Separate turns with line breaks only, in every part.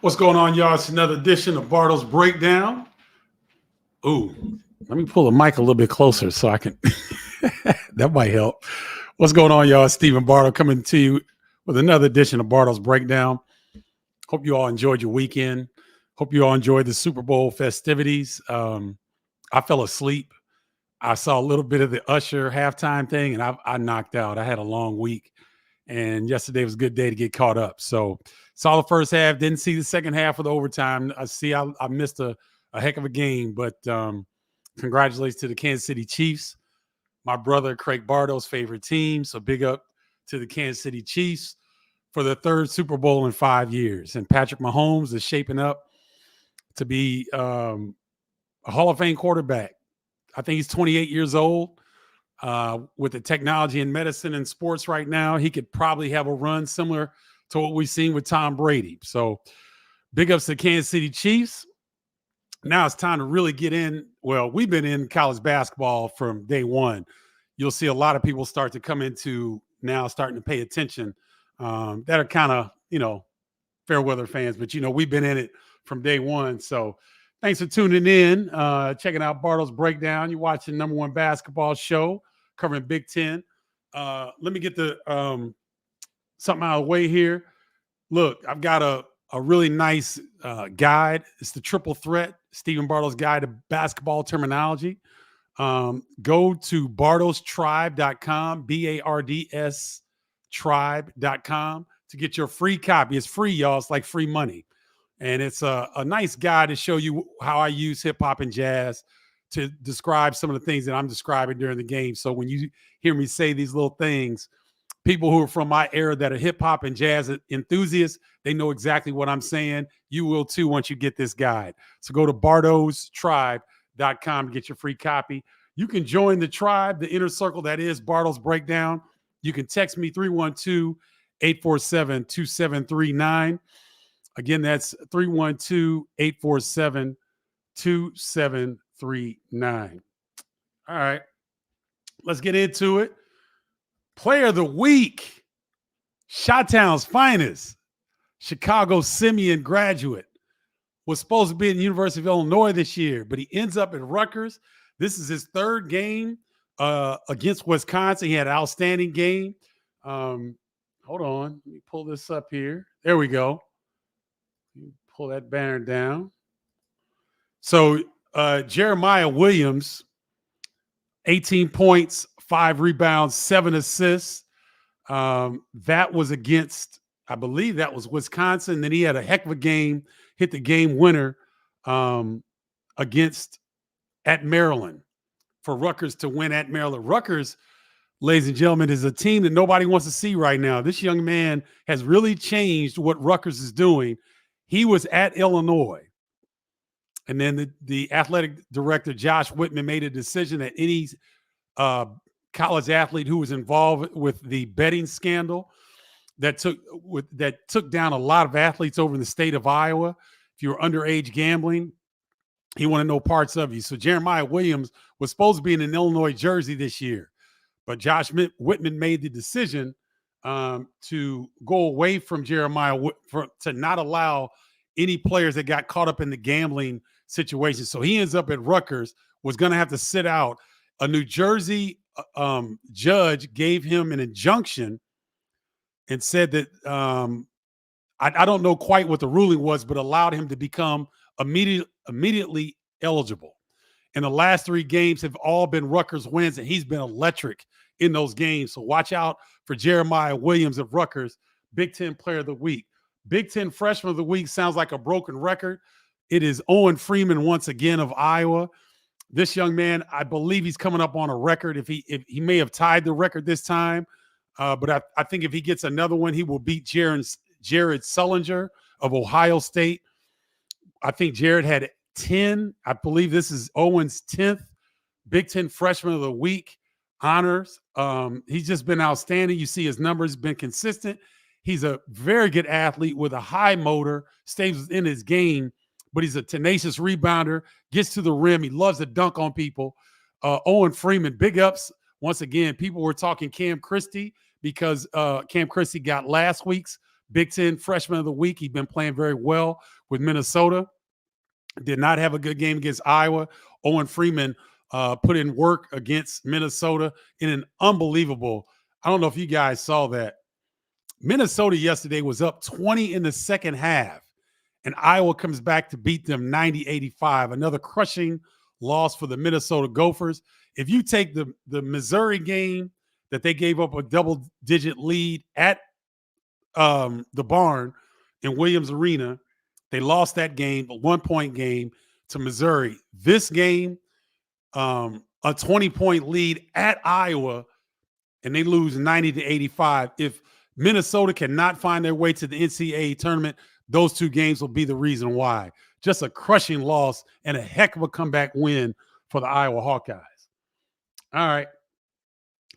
What's going on, y'all? It's another edition of Bardo's Breakdown. Ooh, let me pull the mic a little bit closer so I can. That might help. What's going on, y'all? It's Stephen Bardo coming to you with another edition of Bardo's Breakdown. Hope you all enjoyed your weekend. Hope you all enjoyed the Super Bowl festivities. I fell asleep. I saw a little bit of the Usher halftime thing, and I knocked out. I had a long week, and yesterday was a good day to get caught up. So saw the first half, didn't see the second half of the overtime. I missed a heck of a game, but congratulations to the Kansas City Chiefs, my brother Craig Bardo's favorite team. So big up to the Kansas City Chiefs for the third Super Bowl in 5 years. And Patrick Mahomes is shaping up to be a Hall of Fame quarterback. I think he's 28 years old. With the technology in medicine and sports right now, he could probably have a run similar to what we've seen with Tom Brady. So big ups to the Kansas City Chiefs. Now it's time to really get in. Well, we've been in college basketball from day one. You'll see a lot of people start to come into now starting to pay attention that are kind of, fair weather fans. But, we've been in it from day one. So thanks for tuning in, checking out Bardo's Breakdown. You're watching number one basketball show covering Big Ten. Let me get the something out of the way here. Look, I've got a really nice guide. It's the Triple Threat, Stephen Bardo's Guide to Basketball Terminology. Go to bardostribe.com, BARDS tribe.com to get your free copy. It's free, y'all. It's like free money. And it's a nice guide to show you how I use hip hop and jazz to describe some of the things that I'm describing during the game. So when you hear me say these little things, people who are from my era that are hip hop and jazz enthusiasts, they know exactly what I'm saying. You will too once you get this guide. So go to bardostribe.com to get your free copy. You can join the tribe, the inner circle that is Bardo's Breakdown. You can text me 312-847-2739. Again, that's 312-847-2739. All right, let's get into it. Player of the week, Chi-Town's finest, Chicago Simeon graduate, was supposed to be at the University of Illinois this year, but he ends up at Rutgers. This is his third game against Wisconsin. He had an outstanding game. Hold on. Let me pull this up here. There we go. Pull that banner down. So Jeremiah Williams, 18 points, 5 rebounds, 7 assists. That was against, I believe that was Wisconsin. Then he had a heck of a game, hit the game winner against at Maryland for Rutgers to win at Maryland. Rutgers, ladies and gentlemen, is a team that nobody wants to see right now. This young man has really changed what Rutgers is doing. He was at Illinois. And then the athletic director, Josh Whitman, made a decision that any college athlete who was involved with the betting scandal that took down a lot of athletes over in the state of Iowa, if you were underage gambling, he wanted no parts of you. So Jeremiah Williams was supposed to be in an Illinois jersey this year, but Josh Whitman made the decision to go away from Jeremiah to not allow any players that got caught up in the gambling situation. So he ends up at Rutgers, was going to have to sit out. A New Jersey judge gave him an injunction and said that I don't know quite what the ruling was, but allowed him to become immediately eligible. And the last 3 games have all been Rutgers wins, and he's been electric in those games. So watch out for Jeremiah Williams of Rutgers, Big Ten Player of the Week. Big Ten Freshman of the Week sounds like a broken record. It is Owen Freeman once again of Iowa. This young man, I believe he's coming up on a record. If he may have tied the record this time, but I think if he gets another one, he will beat Jared Sullinger of Ohio State. I think Jared had 10. I believe this is Owen's 10th Big Ten Freshman of the Week honors. He's just been outstanding. You see his numbers been consistent. He's a very good athlete with a high motor, stays in his game, but he's a tenacious rebounder, gets to the rim. He loves to dunk on people. Owen Freeman, big ups. Once again, people were talking Cam Christie because Cam Christie got last week's Big Ten Freshman of the Week. He's been playing very well with Minnesota. Did not have a good game against Iowa. Owen Freeman put in work against Minnesota in an unbelievable – I don't know if you guys saw that. Minnesota yesterday was up 20 in the second half, and Iowa comes back to beat them 90-85. Another crushing loss for the Minnesota Gophers. If you take the Missouri game that they gave up a double-digit lead at the barn in Williams Arena, they lost that game, a 1-point game to Missouri. This game, a 20-point lead at Iowa, and they lose 90-85. If Minnesota cannot find their way to the NCAA tournament, those two games will be the reason why. Just a crushing loss and a heck of a comeback win for the Iowa Hawkeyes. All right,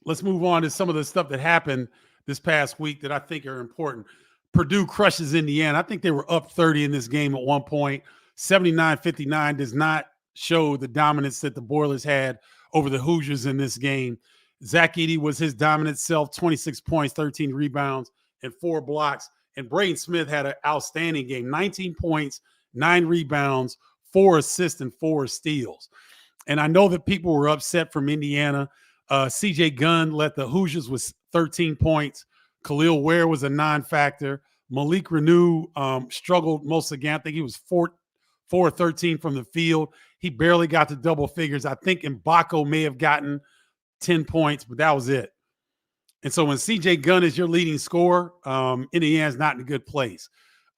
let's move on to some of the stuff that happened this past week that I think are important. Purdue crushes Indiana. I think they were up 30 in this game at one point. 79-59 does not show the dominance that the Boilers had over the Hoosiers in this game. Zach Edey was his dominant self, 26 points, 13 rebounds, and 4 blocks. And Braden Smith had an outstanding game, 19 points, 9 rebounds, 4 assists, and 4 steals. And I know that people were upset from Indiana. CJ Gunn led the Hoosiers with 13 points. Khalil Ware was a non-factor. Malik Renew struggled most of the game. I think he was 4-13 from the field. He barely got to double figures. I think Mbako may have gotten 10 points, but that was it. And so when CJ Gunn is your leading scorer, Indiana's not in a good place.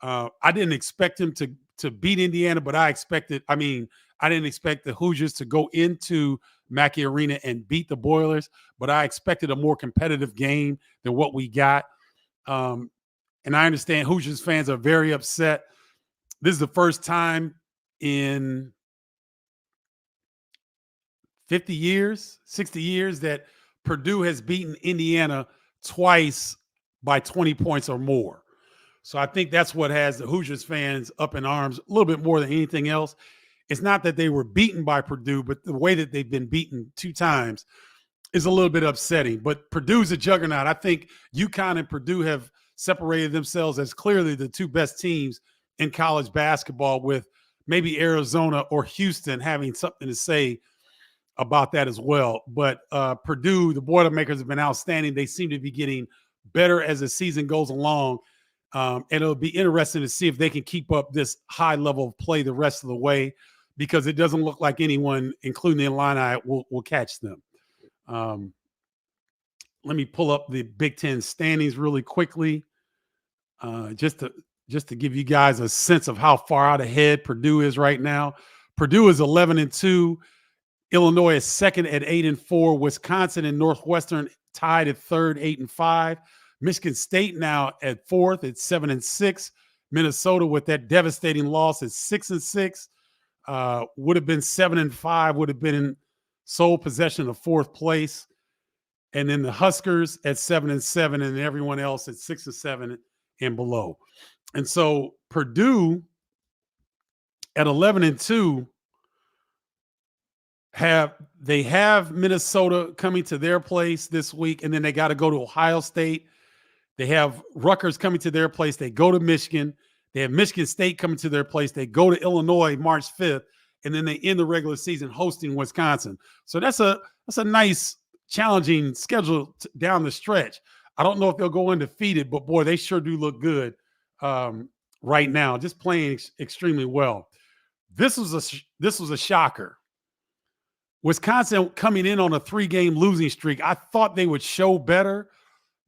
I didn't expect him to beat Indiana, but I didn't expect the Hoosiers to go into Mackey Arena and beat the Boilers, but I expected a more competitive game than what we got. And I understand Hoosiers fans are very upset. This is the first time in 50 years, 60 years that Purdue has beaten Indiana twice by 20 points or more. So I think that's what has the Hoosiers fans up in arms a little bit more than anything else. It's not that they were beaten by Purdue, but the way that they've been beaten 2 times is a little bit upsetting. But Purdue's a juggernaut. I think UConn and Purdue have separated themselves as clearly the 2 best teams in college basketball, with maybe Arizona or Houston having something to say about that as well. But Purdue, the Boilermakers, have been outstanding. They seem to be getting better as the season goes along. And it'll be interesting to see if they can keep up this high level of play the rest of the way, because it doesn't look like anyone, including the Illini, will catch them. Let me pull up the Big Ten standings really quickly, just to give you guys a sense of how far out ahead Purdue is right now. Purdue is 11-2. Illinois is second at 8-4. Wisconsin and Northwestern tied at third, 8-5. Michigan State now at fourth at 7-6. Minnesota, with that devastating loss, at 6-6. Would have been 7-5, would have been in sole possession of fourth place. And then the Huskers at 7-7, and everyone else at 6-7 and below. And so Purdue at 11-2 have Minnesota coming to their place this week, and then they got to go to Ohio State. They have Rutgers coming to their place. They go to Michigan. They have Michigan State coming to their place. They go to Illinois March 5th, and then they end the regular season hosting Wisconsin. So that's a nice, challenging schedule down the stretch. I don't know if they'll go undefeated, but boy, they sure do look good right now, just playing extremely well. This was a shocker. Wisconsin coming in on a 3-game losing streak. I thought they would show better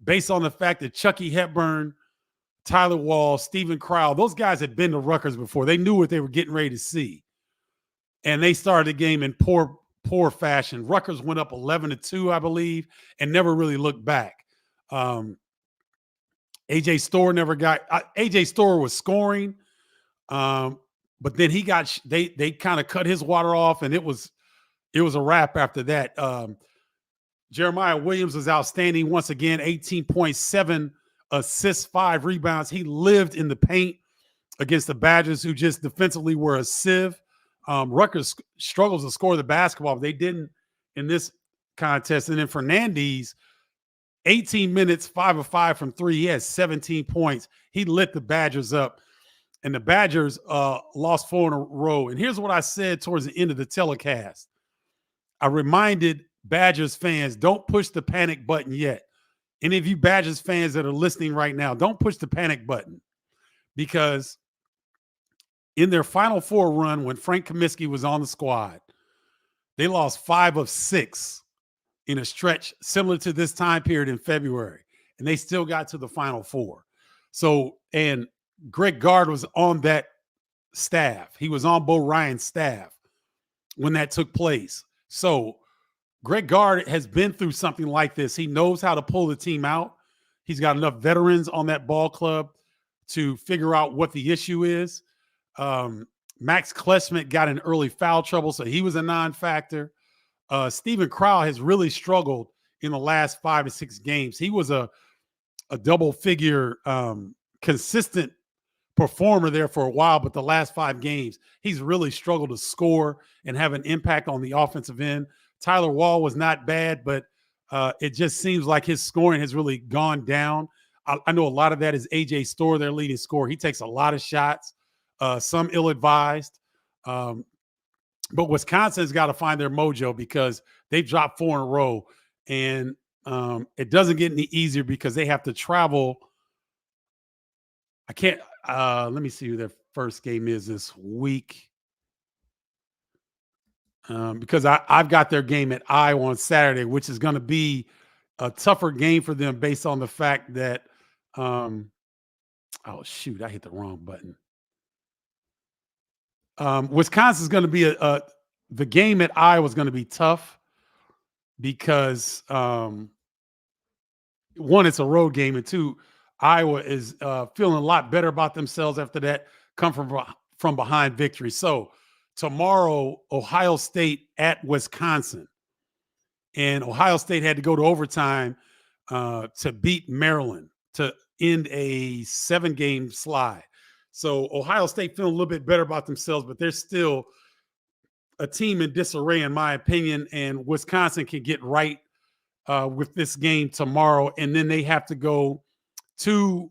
based on the fact that Chucky Hepburn, Tyler Wall, Stephen Crowell, those guys had been to Rutgers before. They knew what they were getting ready to see. And they started the game in poor fashion. Rutgers went up 11-2, I believe, and never really looked back. AJ Storr was scoring, but then they kind of cut his water off, and it was a wrap after that. Jeremiah Williams was outstanding once again, 18.7 assists, 5 rebounds. He lived in the paint against the Badgers, who just defensively were a sieve. Rutgers struggles to score the basketball, but they didn't in this contest. And then Fernandez 18 minutes, 5 of 5 from 3. He has 17 points. He lit the Badgers up, and the Badgers lost 4 in a row. And here's what I said towards the end of the telecast. I reminded Badgers fans, don't push the panic button yet. Any of you Badgers fans that are listening right now, don't push the panic button, because in their Final Four run, when Frank Kaminsky was on the squad, they lost 5 of 6 in a stretch similar to this time period in February, and they still got to the Final Four. So, and Greg Gard was on that staff. He was on Bo Ryan's staff when that took place. So Greg Gard has been through something like this. He knows how to pull the team out. He's got enough veterans on that ball club to figure out what the issue is. Max Klesmit got in early foul trouble, so he was a non-factor. Steven Crowell has really struggled in the last 5 to 6 games. He was a double-figure consistent performer there for a while, but the last 5 games, he's really struggled to score and have an impact on the offensive end. Tyler Wall was not bad, but it just seems like his scoring has really gone down. I know a lot of that is A.J. Storr, their leading scorer. He takes a lot of shots, some ill-advised. But Wisconsin's got to find their mojo, because they've dropped 4 in a row, and it doesn't get any easier because they have to travel. I can't let me see who their first game is this week, because I've got their game at Iowa on Saturday, which is going to be a tougher game for them based on the fact that oh shoot, I hit the wrong button. Wisconsin's going to be the game at Iowa is going to be tough because one, it's a road game, and 2, Iowa is feeling a lot better about themselves after that come from behind victory. So tomorrow, Ohio State at Wisconsin, and Ohio State had to go to overtime to beat Maryland to end a 7-game slide. So Ohio State feeling a little bit better about themselves, but they're still a team in disarray, in my opinion, and Wisconsin can get right with this game tomorrow, and then they have to go to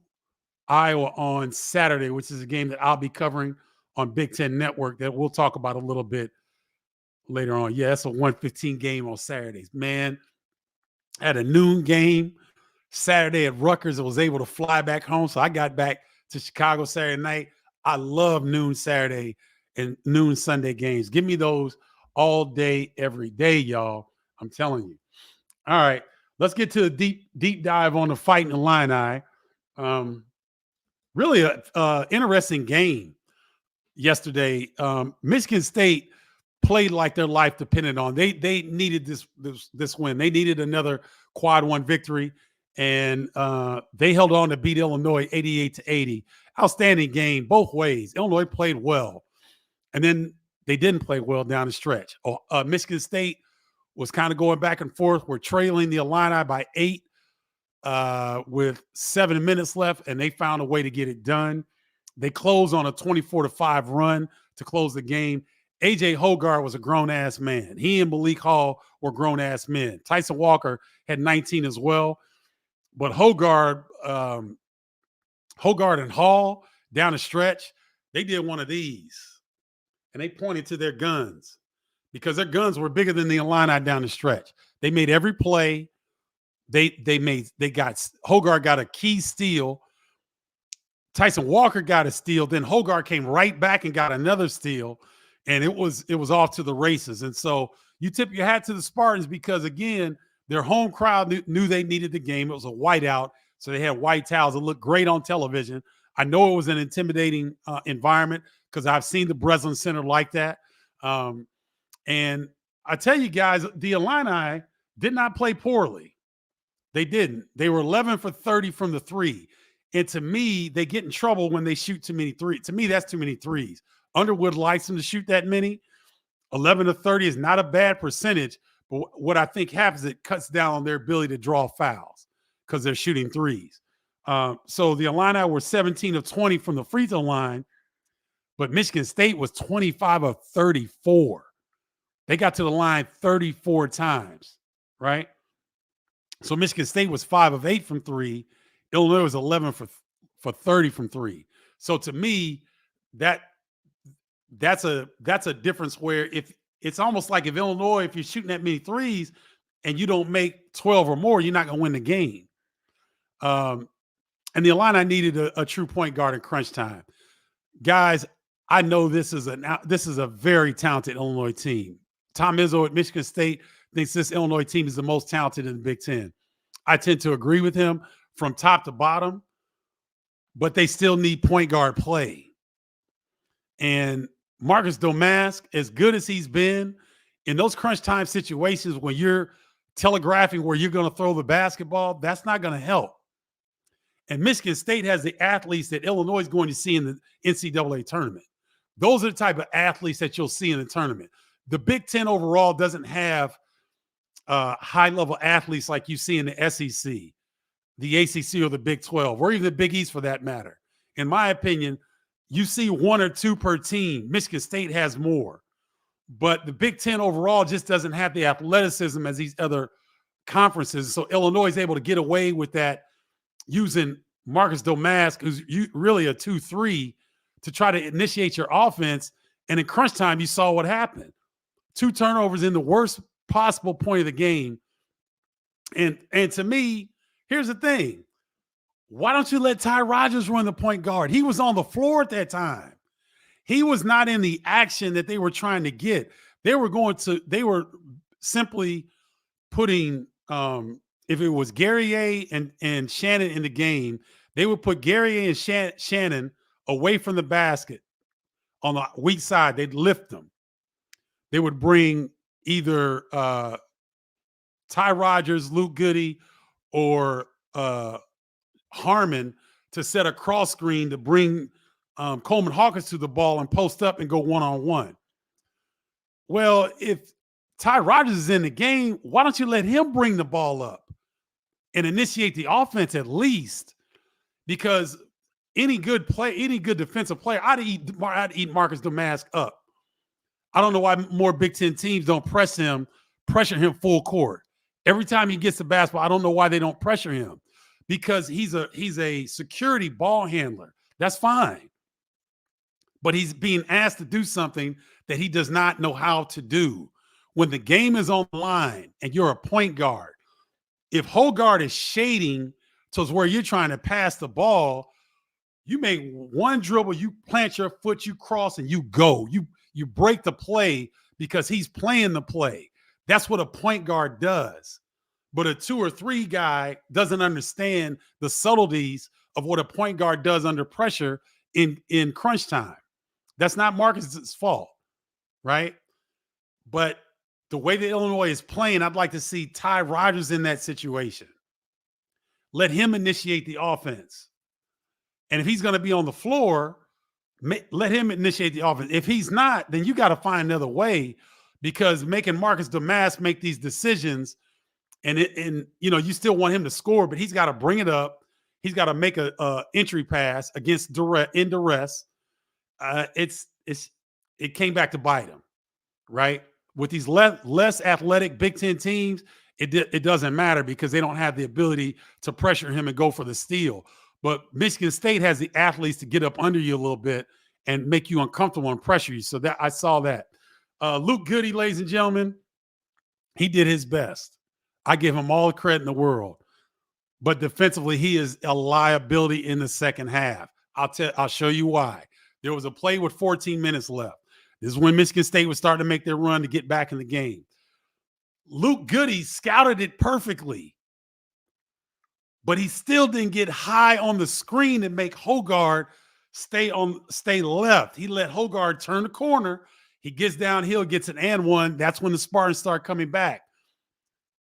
Iowa on Saturday, which is a game that I'll be covering on Big Ten Network that we'll talk about a little bit later on. Yeah, it's a 1:15 game on Saturdays. Man, I had a noon game Saturday at Rutgers. I was able to fly back home, so I got back to Chicago Saturday night. I love noon Saturday and noon Sunday games. Give me those all day, every day, y'all. I'm telling you. All right, let's get to a deep dive on the Fighting Illini. Really a interesting game yesterday. Michigan State played like their life depended on. They needed this win. They needed another quad 1 victory, and they held on to beat Illinois 88-80. Outstanding game both ways. Illinois played well, and then they didn't play well down the stretch. Michigan State was kind of going back and forth. We're trailing the Illini by 8 with 7 minutes left, and they found a way to get it done. They closed on a 24-5 run to close the game. A.J. Hoggard was a grown-ass man. He and Malik Hall were grown-ass men. Tyson Walker had 19 as well. But Hoggard and Hall down the stretch, they did one of these, and they pointed to their guns because their guns were bigger than the Illini down the stretch. They made every play. Hoggard got a key steal. Tyson Walker got a steal. Then Hoggard came right back and got another steal, and it was off to the races. And so you tip your hat to the Spartans because, again, their home crowd knew they needed the game. It was a whiteout, so they had white towels. It looked great on television. I know it was an intimidating environment because I've seen the Breslin Center like that. And I tell you guys, the Illini did not play poorly. They didn't. They were 11 for 30 from the 3. And to me, they get in trouble when they shoot too many threes. To me, that's too many threes. Underwood likes them to shoot that many. 11 to 30 is not a bad percentage, but what I think happens, it cuts down on their ability to draw fouls because they're shooting threes. So the Illini were 17 of 20 from the free throw line, but Michigan State was 25 of 34. They got to the line 34 times, right? So Michigan State was 5 of 8 from 3. Illinois was 11 for 30 from 3. So to me, that's a difference where if it's almost like if Illinois, if you're shooting that many threes and you don't make 12 or more, you're not going to win the game. And the Illini needed a true point guard in crunch time. Guys, I know this is a very talented Illinois team. Tom Izzo at Michigan State thinks this Illinois team is the most talented in the Big Ten. I tend to agree with him from top to bottom, but they still need point guard play. And Marcus Domask, as good as he's been, in those crunch time situations when you're telegraphing where you're going to throw the basketball, that's not going to help. And Michigan State has the athletes that Illinois is going to see in the NCAA tournament. Those are the type of athletes that you'll see in the tournament. The Big Ten overall doesn't have high-level athletes like you see in the SEC, the ACC, or the Big 12, or even the Big East for that matter. In my opinion, you see 1 or 2 per team. Michigan State has more. But the Big Ten overall just doesn't have the athleticism as these other conferences. So Illinois is able to get away with that using Marcus Domask, who's really a 2-3, to try to initiate your offense. And in crunch time, you saw what happened. 2 turnovers in the worst possible point of the game. And to me, here's the thing. Why don't you let Ty Rodgers run the point guard? He was on the floor at that time. He was not in the action that they were trying to get. They were simply putting, if it was Guerrier and Shannon in the game, they would put Guerrier and Shannon away from the basket on the weak side. They'd lift them. They would bring either Ty Rodgers, Luke Goody, or Harmon to set a cross screen to bring Coleman Hawkins to the ball and post up and go one-on-one. Well, if Ty Rodgers is in the game, why don't you let him bring the ball up and initiate the offense at least? Because any good defensive player, I'd eat Marcus Domask up. I don't know why more Big Ten teams don't pressure him full court. Every time he gets the basketball, I don't know why they don't pressure him. Because he's a security ball handler. That's fine. But he's being asked to do something that he does not know how to do. When the game is on the line and you're a point guard, if Hogard is shading towards where you're trying to pass the ball, you make one dribble, you plant your foot, you cross, and you go. You break the play because he's playing the play. That's what a point guard does. But a 2 or 3 guy doesn't understand the subtleties of what a point guard does under pressure in crunch time. That's not Marcus's fault, right? But the way that Illinois is playing, I'd like to see Ty Rodgers in that situation. Let him initiate the offense. And if he's going to be on the floor, let him initiate the offense. If he's not, then you got to find another way, because making Marcus Domask make these decisions, and you still want him to score, but he's got to bring it up. He's got to make a entry pass against duress. It came back to bite him, right? With these less athletic Big Ten teams, it doesn't matter because they don't have the ability to pressure him and go for the steal. But Michigan State has the athletes to get up under you a little bit and make you uncomfortable and pressure you. So that I saw that. Luke Goody, ladies and gentlemen, he did his best. I give him all the credit in the world. But defensively, he is a liability in the second half. I'll show you why. There was a play with 14 minutes left. This is when Michigan State was starting to make their run to get back in the game. Luke Goody scouted it perfectly, but he still didn't get high on the screen and make Hogard stay left. He let Hogard turn the corner. He gets downhill, gets an and one. That's when the Spartans start coming back.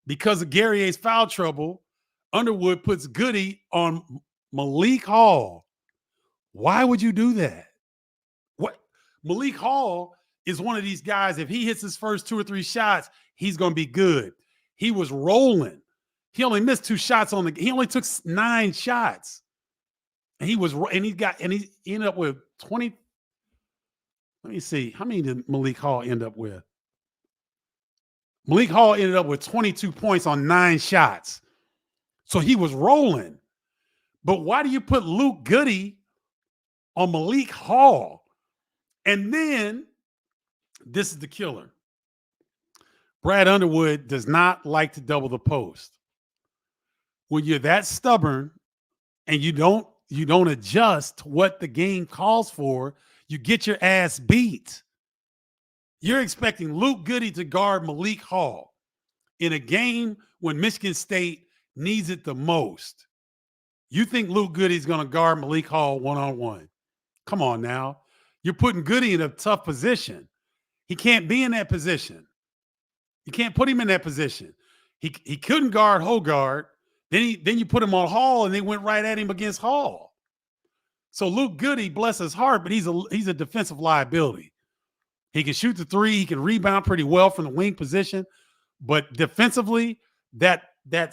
Because of Guerrier's foul trouble, Underwood puts Goody on Malik Hall. Why would you do that? What? Malik Hall is one of these guys, if he hits his first 2 or 3 shots, he's going to be good. He was rolling. He only missed 2 shots he only took 9 shots. And he ended up with 20. Let me see. How many did Malik Hall end up with? Malik Hall ended up with 22 points on 9 shots. So he was rolling. But why do you put Luke Goody on Malik Hall? And then this is the killer. Brad Underwood does not like to double the post. When you're that stubborn and you don't adjust to what the game calls for, you get your ass beat. You're expecting Luke Goody to guard Malik Hall in a game when Michigan State needs it the most. You think Luke Goody's going to guard Malik Hall one-on-one? Come on now. You're putting Goody in a tough position. He can't be in that position. You can't put him in that position. He couldn't guard Hogard. Then you put him on Hall, and they went right at him against Hall. So Luke Goody, bless his heart, but he's a defensive liability. He can shoot the three. He can rebound pretty well from the wing position. But defensively, that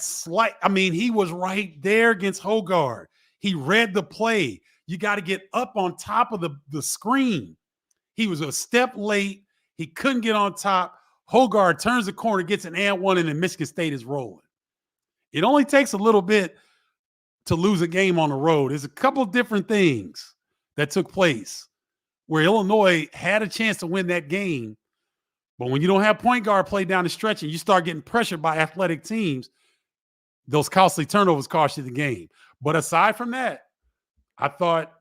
slight, I mean, he was right there against Hogard. He read the play. You got to get up on top of the screen. He was a step late. He couldn't get on top. Hogard turns the corner, gets an and one, and then Michigan State is rolling. It only takes a little bit to lose a game on the road. There's a couple of different things that took place where Illinois had a chance to win that game. But when you don't have point guard play down the stretch and you start getting pressured by athletic teams, those costly turnovers cost you the game. But aside from that, I thought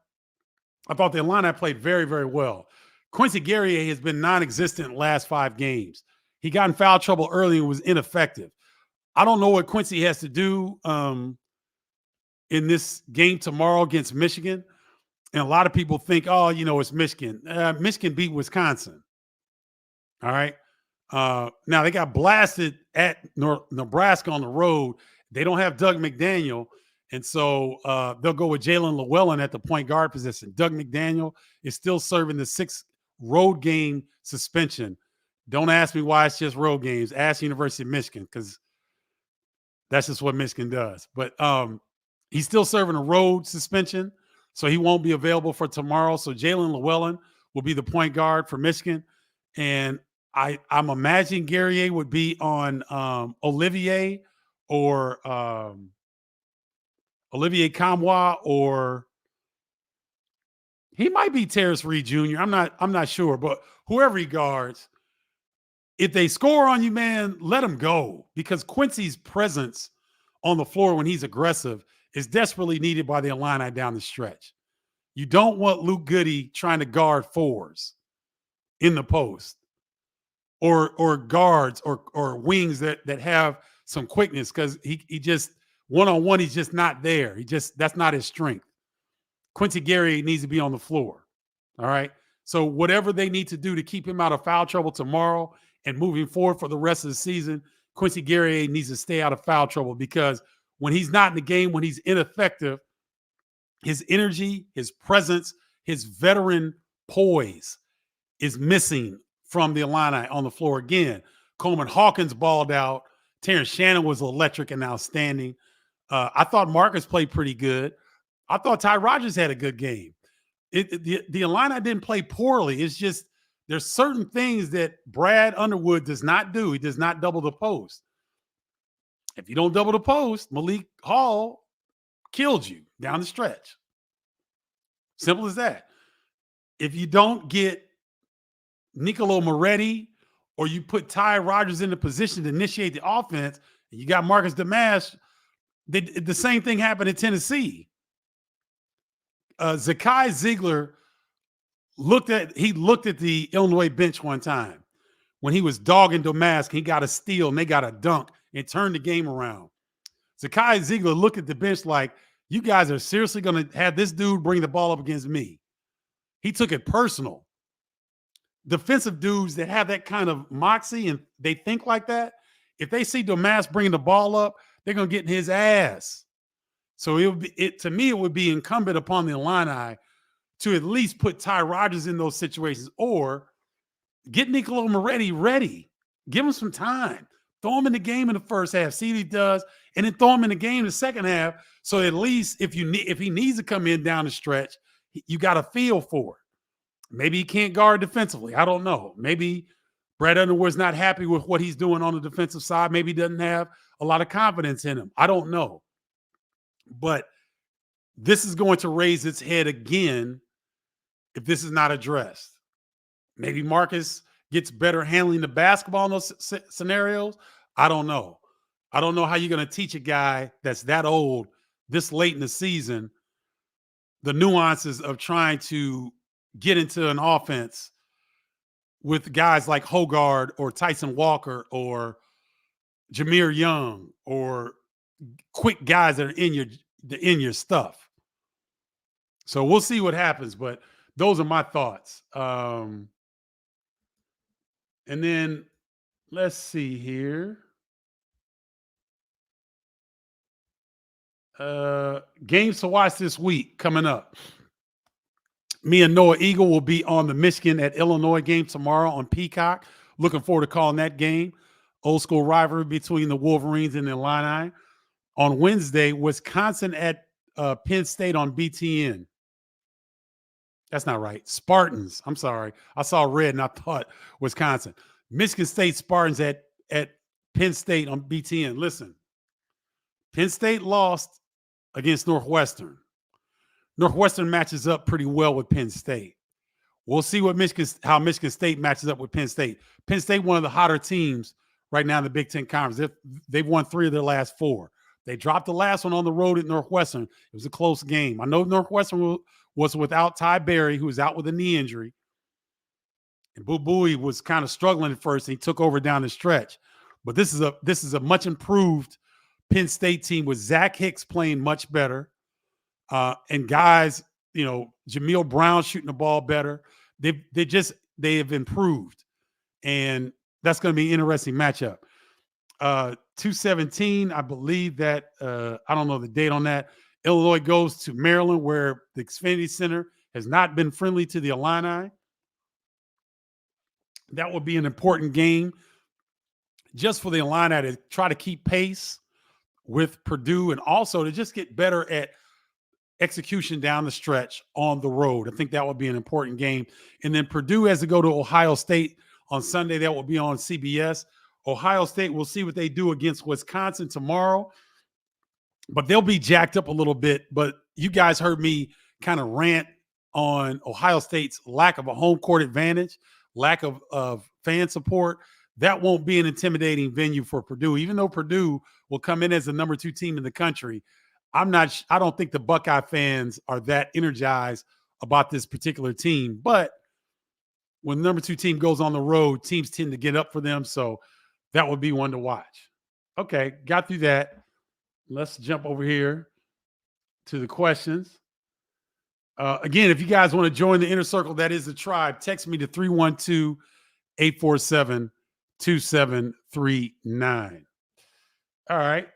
the Illini played very, very well. Quincy Guerrier has been non-existent in the last 5 games. He got in foul trouble early and was ineffective. I don't know what Quincy has to do in this game tomorrow against Michigan. And a lot of people think, oh, it's Michigan. Michigan beat Wisconsin. All right. Now they got blasted at Nebraska on the road. They don't have Doug McDaniel. And so they'll go with Jalen Llewellyn at the point guard position. Doug McDaniel is still serving the 6 road game suspension. Don't ask me why it's just road games. Ask University of Michigan, because that's just what Michigan does. But he's still serving a road suspension, so he won't be available for tomorrow. So Jalen Llewellyn will be the point guard for Michigan. And I'm imagining Guerrier would be on Olivier or Olivier Kamwa, or he might be Terrence Reed Jr. I'm not sure, but whoever he guards, if they score on you, man, let them go, because Quincy's presence on the floor when he's aggressive is desperately needed by the Illini down the stretch. You don't want Luke Goody trying to guard 4s in the post, or guards or wings that have some quickness, because he just one-on-one, he's just not there. That's not his strength. Quincy Guerrier needs to be on the floor. All right. So whatever they need to do to keep him out of foul trouble tomorrow and moving forward for the rest of the season, Quincy Guerrier needs to stay out of foul trouble, because when he's not in the game, when he's ineffective, his energy, his presence, his veteran poise is missing from the Illini on the floor again. Coleman Hawkins balled out. Terrence Shannon was electric and outstanding. I thought Marcus played pretty good. I thought Ty Rodgers had a good game. The Illini didn't play poorly. It's just there's certain things that Brad Underwood does not do. He does not double the post. If you don't double the post, Malik Hall killed you down the stretch. Simple as that. If you don't get Nicolo Moretti, or you put Ty Rodgers in the position to initiate the offense, and you got Marcus Damash, the same thing happened in Tennessee. Zakai Ziegler looked at the Illinois bench one time when he was dogging Domask. He got a steal and they got a dunk and turned the game around. Zakai Ziegler looked at the bench like, you guys are seriously going to have this dude bring the ball up against me. He took it personal. Defensive dudes that have that kind of moxie and they think like that, if they see Domask bringing the ball up, they're going to get in his ass. So to me, it would be incumbent upon the Illini to at least put Ty Rodgers in those situations, or get Nicolo Moretti ready. Give him some time. Throw him in the game in the first half. See what he does, and then throw him in the game in the second half. So at least if he needs to come in down the stretch, you got a feel for it. Maybe he can't guard defensively. I don't know. Maybe Brad Underwood's not happy with what he's doing on the defensive side. Maybe he doesn't have a lot of confidence in him. I don't know. But this is going to raise its head again if this is not addressed. Maybe Marcus gets better handling the basketball in those scenarios. I don't know. I don't know how you're going to teach a guy that's that old this late in the season the nuances of trying to get into an offense with guys like Hogard or Tyson Walker or Jameer Young or quick guys that are in your stuff. So we'll see what happens, but those are my thoughts. And then let's see here. Games to watch this week coming up. Me and Noah Eagle will be on the Michigan at Illinois game tomorrow on Peacock. Looking forward to calling that game. Old school rivalry between the Wolverines and the Illini. On Wednesday, Wisconsin at Penn State on BTN. That's not right. Spartans. I'm sorry. I saw red and I thought Wisconsin. Michigan State Spartans at Penn State on BTN. Listen, Penn State lost against Northwestern. Northwestern matches up pretty well with Penn State. We'll see how Michigan State matches up with Penn State. Penn State, one of the hotter teams right now in the Big Ten Conference. They've won 3 of their last 4. They dropped the last one on the road at Northwestern. It was a close game. I know Northwestern was without Ty Berry, who was out with a knee injury. And Boo Buie was kind of struggling at first, and he took over down the stretch. But this is a much improved Penn State team with Zach Hicks playing much better. And guys, Jameel Brown shooting the ball better. They have improved. And that's going to be an interesting matchup. 217, I believe that, I don't know the date on that. Illinois goes to Maryland, where the Xfinity Center has not been friendly to the Illini. That will be an important game just for the Illini to try to keep pace with Purdue and also to just get better at execution down the stretch on the road. I think that would be an important game. And then Purdue has to go to Ohio State on Sunday. That will be on CBS. Ohio State, we'll see what they do against Wisconsin tomorrow. But they'll be jacked up a little bit. But you guys heard me kind of rant on Ohio State's lack of a home court advantage, lack of fan support. That won't be an intimidating venue for Purdue. Even though Purdue will come in as the number 2 team in the country, I don't think the Buckeye fans are that energized about this particular team. But when the number 2 team goes on the road, teams tend to get up for them. So that would be one to watch. Okay, got through that. Let's jump over here to the questions. Again, if you guys want to join the inner circle, that is the tribe, text me to 312-847-2739. All right.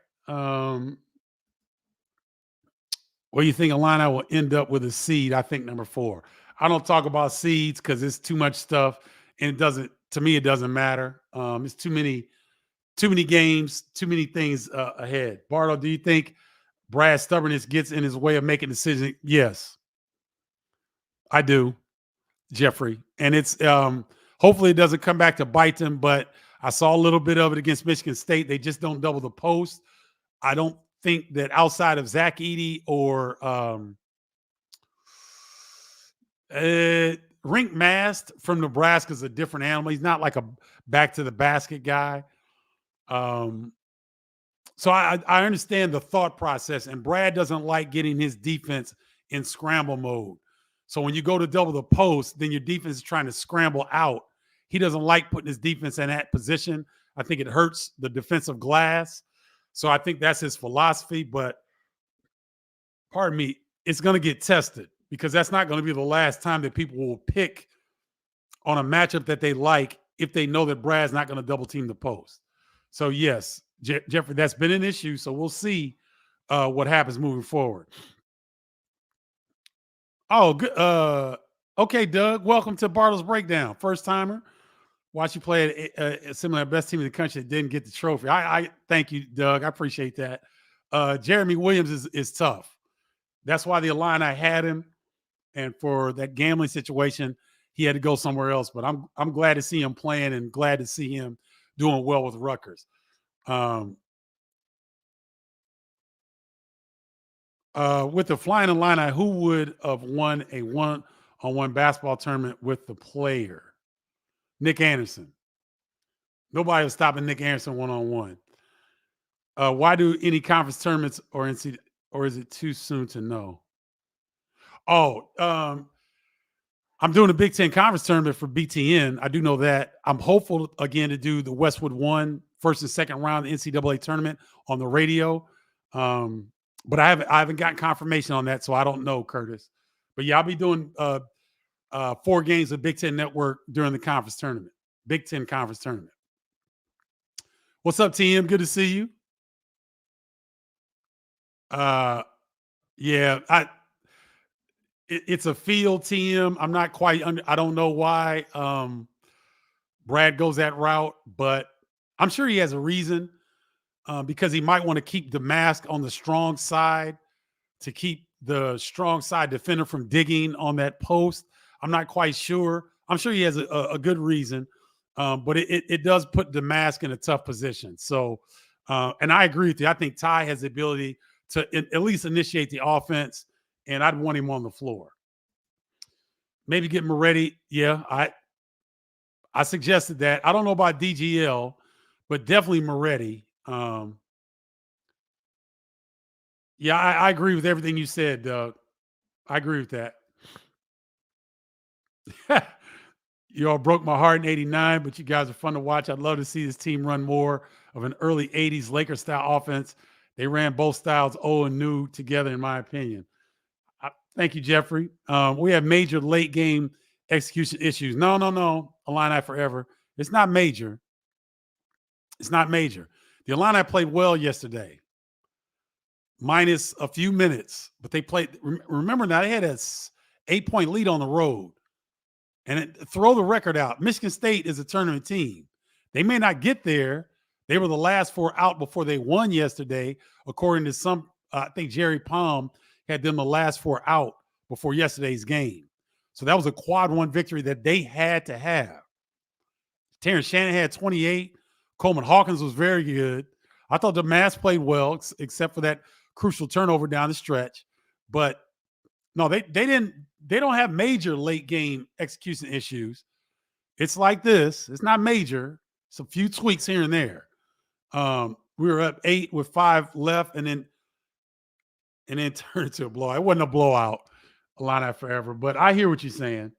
What do you think Illini will end up with a seed? I think number 4. I don't talk about seeds because it's too much stuff, and it doesn't matter. It's too many games, too many things ahead. Bardo, do you think Brad's stubbornness gets in his way of making decisions? Yes, I do, Jeffrey. And it's hopefully it doesn't come back to bite them, but I saw a little bit of it against Michigan State. They just don't double the post. I don't think that outside of Zach Edey or Rink Mast from Nebraska is a different animal. He's not like a back to the basket guy. So I understand the thought process, and Brad doesn't like getting his defense in scramble mode. So when you go to double the post, then your defense is trying to scramble out. He doesn't like putting his defense in that position. I think it hurts the defensive glass. So I think that's his philosophy, but pardon me, it's going to get tested because that's not going to be the last time that people will pick on a matchup that they like if they know that Brad's not going to double team the post. So yes, Jeffrey, that's been an issue. So we'll see what happens moving forward. Oh, good. Okay, Doug, welcome to Bardo's Breakdown. First timer. Watch you play at similar best team in the country that didn't get the trophy. I thank you, Doug. I appreciate that. Jeremy Williams is tough. That's why the Illini had him, and for that gambling situation, he had to go somewhere else. But I'm glad to see him playing and glad to see him doing well with Rutgers. With the Flying Illini, who would have won a one-on-one basketball tournament with the player? Nick Anderson. Nobody was stopping Nick Anderson one-on-one. Why do any conference tournaments or NCAA, or is it too soon to know? Oh, I'm doing a Big Ten conference tournament for BTN. I do know that. I'm hopeful again to do the Westwood One first and second round of the NCAA tournament on the radio. But I haven't gotten confirmation on that, so I don't know, Curtis. But yeah, I'll be doing 4 games of Big Ten Network during the conference tournament, Big Ten conference tournament. What's up, TM? Good to see you. Yeah, it's a field, TM. I'm not quite I don't know why Brad goes that route, but I'm sure he has a reason. Because he might want to keep the mask on the strong side to keep the strong side defender from digging on that post. I'm not quite sure. I'm sure he has a good reason, but it does put the mask in a tough position. So, and I agree with you. I think Ty has the ability to at least initiate the offense, and I'd want him on the floor. Maybe get Moretti. Yeah, I suggested that. I don't know about DGL, but definitely Moretti. Yeah, I agree with everything you said, Doug. I agree with that. You all broke my heart in '89, but you guys are fun to watch. I'd love to see this team run more of an early '80s Lakers style offense. They ran both styles old and new together, in my opinion. Thank you, Jeffrey. We have major late game execution issues. No. Illini forever. It's not major. It's not major. The Illini played well yesterday, minus a few minutes, but they played. Remember now, they had a 8-point lead on the road. And throw the record out. Michigan State is a tournament team. They may not get there. They were the last 4 out before they won yesterday, according to some. I think Jerry Palm had them the last 4 out before yesterday's game. So that was a quad 1 victory that they had to have. Terrence Shannon had 28. Coleman Hawkins was very good. I thought the Mass played well, except for that crucial turnover down the stretch. But no, they didn't. They don't have major late game execution issues. It's like this. It's not major. It's a few tweaks here and there. We were up 8 with 5 left, and then turned into a blowout. It wasn't a blowout, Illini forever. But I hear what you're saying.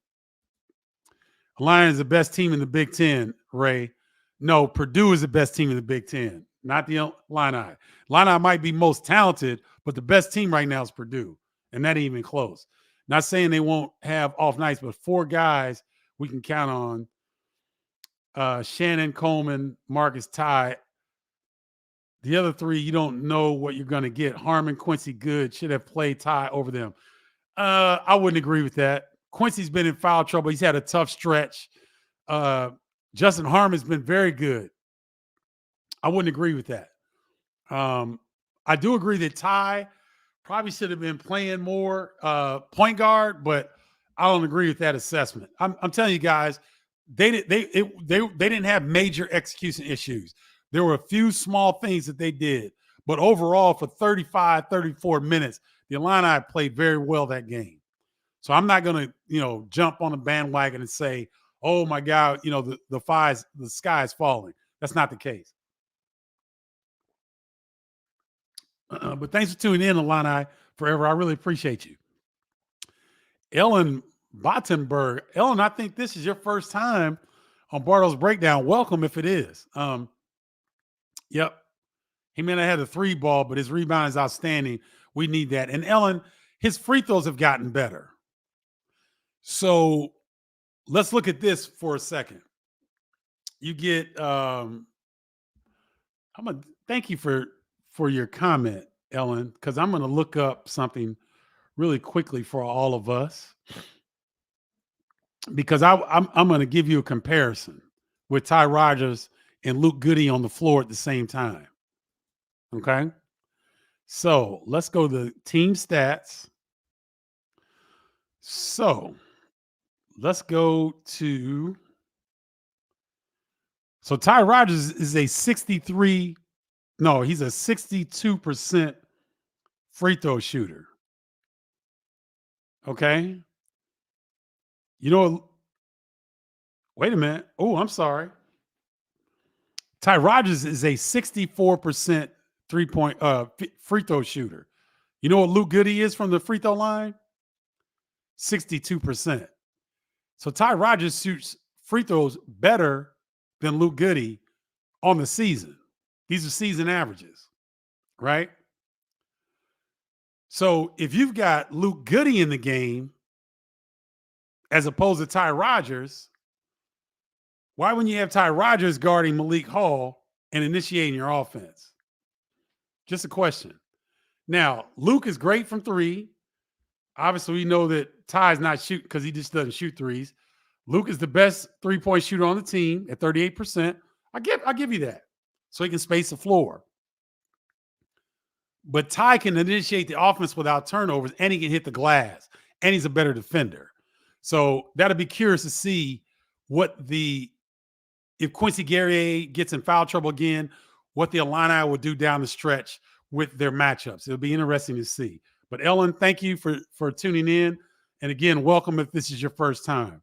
Illini is the best team in the Big Ten, Ray. No, Purdue is the best team in the Big Ten, not the Illini. Illini might be most talented, but the best team right now is Purdue, and that ain't even close. Not saying they won't have off nights, but 4 guys we can count on. Shannon, Coleman, Marcus, Ty. The other 3, you don't know what you're going to get. Harmon, Quincy, Good should have played Ty over them. I wouldn't agree with that. Quincy's been in foul trouble. He's had a tough stretch. Justin Harmon's been very good. I wouldn't agree with that. I do agree that Ty probably should have been playing more point guard, but I don't agree with that assessment. I'm telling you guys, they didn't have major execution issues. There were a few small things that they did, but overall for 35, 34 minutes, the Illini played very well that game. So I'm not going to, jump on the bandwagon and say, oh my God, the sky is falling. That's not the case. But thanks for tuning in, Illini forever. I really appreciate you. Ellen Bottenberg. Ellen, I think this is your first time on Bardo's Breakdown. Welcome if it is. Yep. He may not have the 3 ball, but his rebound is outstanding. We need that. And Ellen, his free throws have gotten better. So let's look at this for a second. You get thank you for your comment, Ellen, because I'm going to look up something really quickly for all of us, because I'm going to give you a comparison with Ty Rodgers and Luke Goody on the floor at the same time. Okay? So let's go to team stats. So let's go to. So Ty Rodgers is a 62% free throw shooter. Okay. You know, wait a minute. Oh, I'm sorry. Ty Rogers is a 64% three-point free throw shooter. You know what Luke Goody is from the free throw line? 62%. So Ty Rogers shoots free throws better than Luke Goody on the season. These are season averages, right? So if you've got Luke Goody in the game as opposed to Ty Rogers, why wouldn't you have Ty Rogers guarding Malik Hall and initiating your offense? Just a question. Now, Luke is great from three. Obviously, we know that Ty's not shooting because he just doesn't shoot threes. Luke is the best three-point shooter on the team at 38%. I'll give you that. So he can space the floor. But Ty can initiate the offense without turnovers, and he can hit the glass, and he's a better defender. So that'll be curious to see if Quincy Guerrier gets in foul trouble again, what the Illini will do down the stretch with their matchups. It'll be interesting to see. But Ellen, thank you for tuning in. And again, welcome if this is your first time.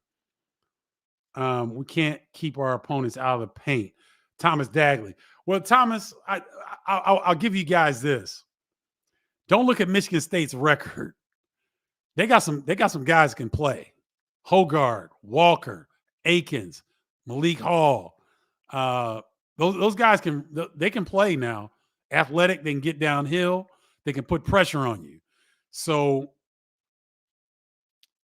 We can't keep our opponents out of the paint. Thomas Dagley. Well, Thomas, I'll give you guys this. Don't look at Michigan State's record. They got some guys that can play. Hogard, Walker, Akins, Malik Hall. Those guys can play now. Athletic, they can get downhill. They can put pressure on you. So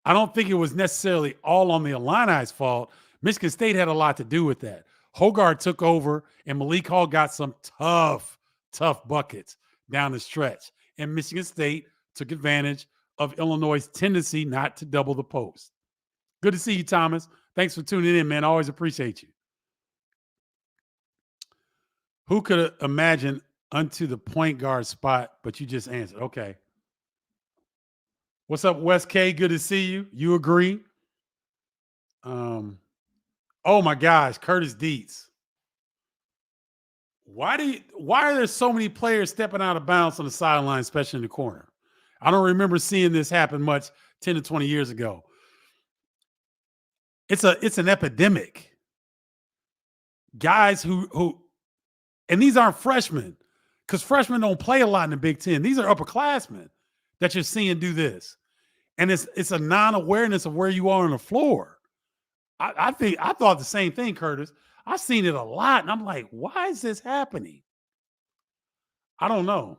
I don't think it was necessarily all on the Illini's fault. Michigan State had a lot to do with that. Hogard took over, and Malik Hall got some tough buckets down the stretch. And Michigan State took advantage of Illinois' tendency not to double the post. Good to see you, Thomas. Thanks for tuning in, man. I always appreciate you. Who could imagine unto the point guard spot, but you just answered. Okay. What's up, Wes K? Good to see you. You agree? Oh my gosh, Curtis Dietz. Why are there so many players stepping out of bounds on the sideline, especially in the corner? I don't remember seeing this happen much 10 to 20 years ago. It's an epidemic. Guys who and these aren't freshmen, because freshmen don't play a lot in the Big Ten. These are upperclassmen that you're seeing do this. And it's a non-awareness of where you are on the floor. I thought the same thing, Curtis. I've seen it a lot, and I'm like, why is this happening? I don't know.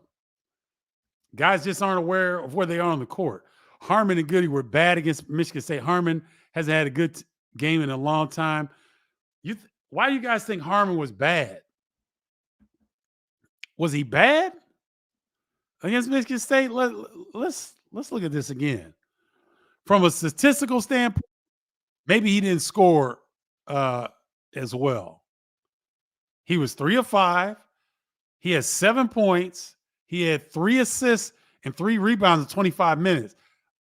Guys just aren't aware of where they are on the court. Harmon and Goody were bad against Michigan State. Harmon hasn't had a good game in a long time. Why do you guys think Harmon was bad? Was he bad against Michigan State? Let's look at this again. From a statistical standpoint, maybe he didn't score as well. He was 3 of 5. He had 7 points. He had 3 assists and 3 rebounds in 25 minutes.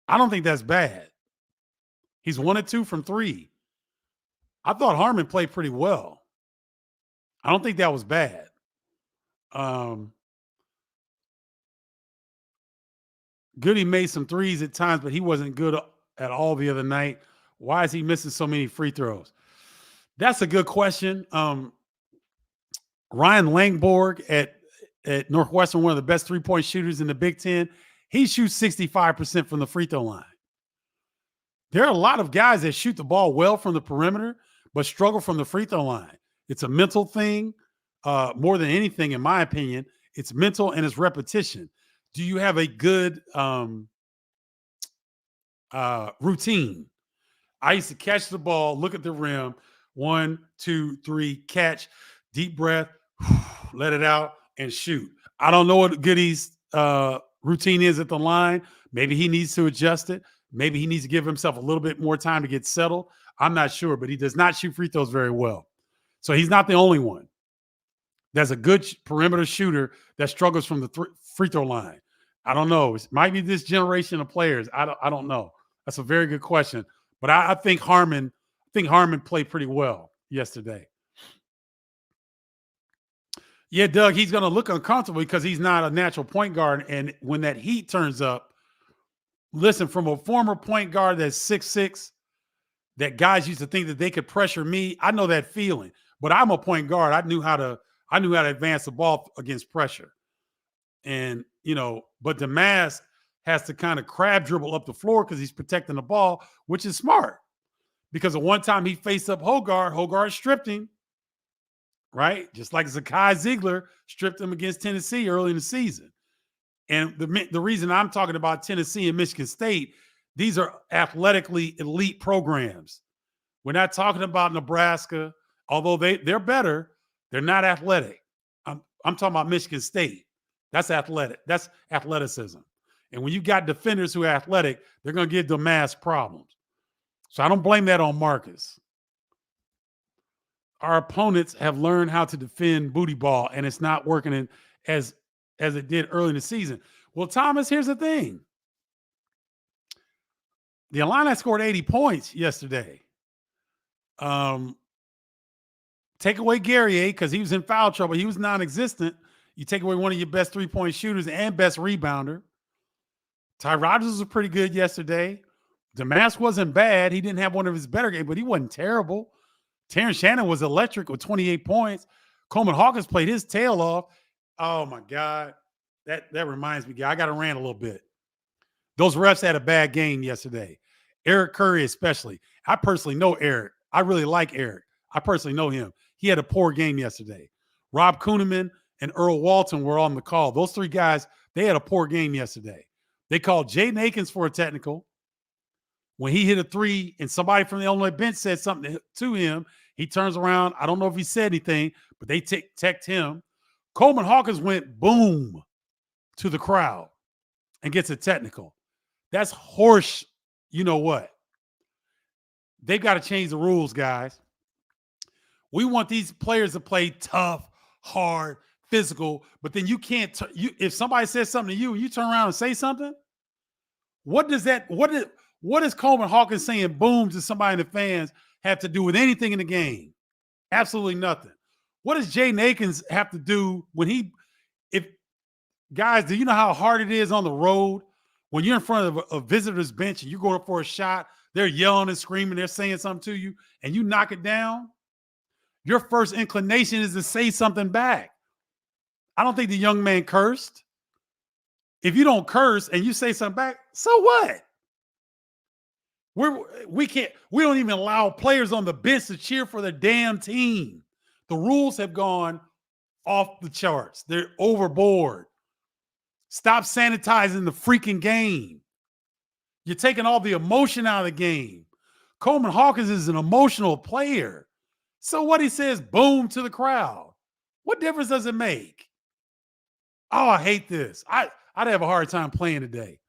I don't think that's bad. He's 1 of 2 from 3. I thought Harmon played pretty well. I don't think that was bad. Goody made some threes at times, but he wasn't good at all the other night. Why is he missing so many free throws? That's a good question. Ryan Langborg at Northwestern, one of the best three-point shooters in the Big Ten, he shoots 65% from the free throw line. There are a lot of guys that shoot the ball well from the perimeter, but struggle from the free throw line. It's a mental thing more than anything, in my opinion. It's mental and it's repetition. Do you have a good routine? I used to catch the ball, look at the rim, 1, 2, 3, catch, deep breath, let it out, and shoot. I don't know what Goody's routine is at the line. Maybe he needs to adjust it. Maybe he needs to give himself a little bit more time to get settled. I'm not sure, but he does not shoot free throws very well. So he's not the only one. There's a good perimeter shooter that struggles from the free throw line. I don't know. It might be this generation of players. I don't know. That's a very good question. But I think Harmon played pretty well yesterday. Yeah, Doug, he's going to look uncomfortable because he's not a natural point guard. And when that heat turns up, listen, from a former point guard that's 6'6", that guys used to think that they could pressure me. I know that feeling, but I'm a point guard. I knew how to advance the ball against pressure. And, but the mask has to kind of crab dribble up the floor because he's protecting the ball, which is smart. Because at one time he faced up Hogarth stripped him, right? Just like Zakai Ziegler stripped him against Tennessee early in the season. And the reason I'm talking about Tennessee and Michigan State, these are athletically elite programs. We're not talking about Nebraska, although they're better. They're not athletic. I'm talking about Michigan State. That's athletic. That's athleticism. And when you got defenders who are athletic, they're going to give them mass problems. So I don't blame that on Marcus. Our opponents have learned how to defend booty ball, and it's not working as it did early in the season. Well, Thomas, here's the thing. The Illini scored 80 points yesterday. Take away Guerrier because he was in foul trouble. He was non-existent. You take away one of your best three-point shooters and best rebounder. Ty Rodgers was pretty good yesterday. Damask wasn't bad. He didn't have one of his better games, but he wasn't terrible. Terrence Shannon was electric with 28 points. Coleman Hawkins played his tail off. Oh, my God. That reminds me, I got to rant a little bit. Those refs had a bad game yesterday. Eric Curry especially. I personally know Eric. I really like Eric. I personally know him. He had a poor game yesterday. Rob Kuhneman and Earl Walton were on the call. Those three guys, they had a poor game yesterday. They called Jaden Akins for a technical. When he hit a three and somebody from the Illinois bench said something to him, he turns around. I don't know if he said anything, but they teched him. Coleman Hawkins went boom to the crowd and gets a technical. That's horse. You know what? They've got to change the rules, guys. We want these players to play tough, hard, physical, but then you can't. If somebody says something to you, you turn around and say something. What is Coleman Hawkins saying boom to somebody in the fans have to do with anything in the game? Absolutely nothing. What does Jaden Akins have to do when guys, do you know how hard it is on the road when you're in front of a visitor's bench and you're going up for a shot? They're yelling and screaming. They're saying something to you and you knock it down. Your first inclination is to say something back. I don't think the young man cursed. If you don't curse and you say something back, so what? We don't even allow players on the bench to cheer for their damn team. The rules have gone off the charts. They're overboard. Stop sanitizing the freaking game. You're taking all the emotion out of the game. Coleman Hawkins is an emotional player. So what he says, boom to the crowd. What difference does it make? Oh, I hate this. I'd have a hard time playing today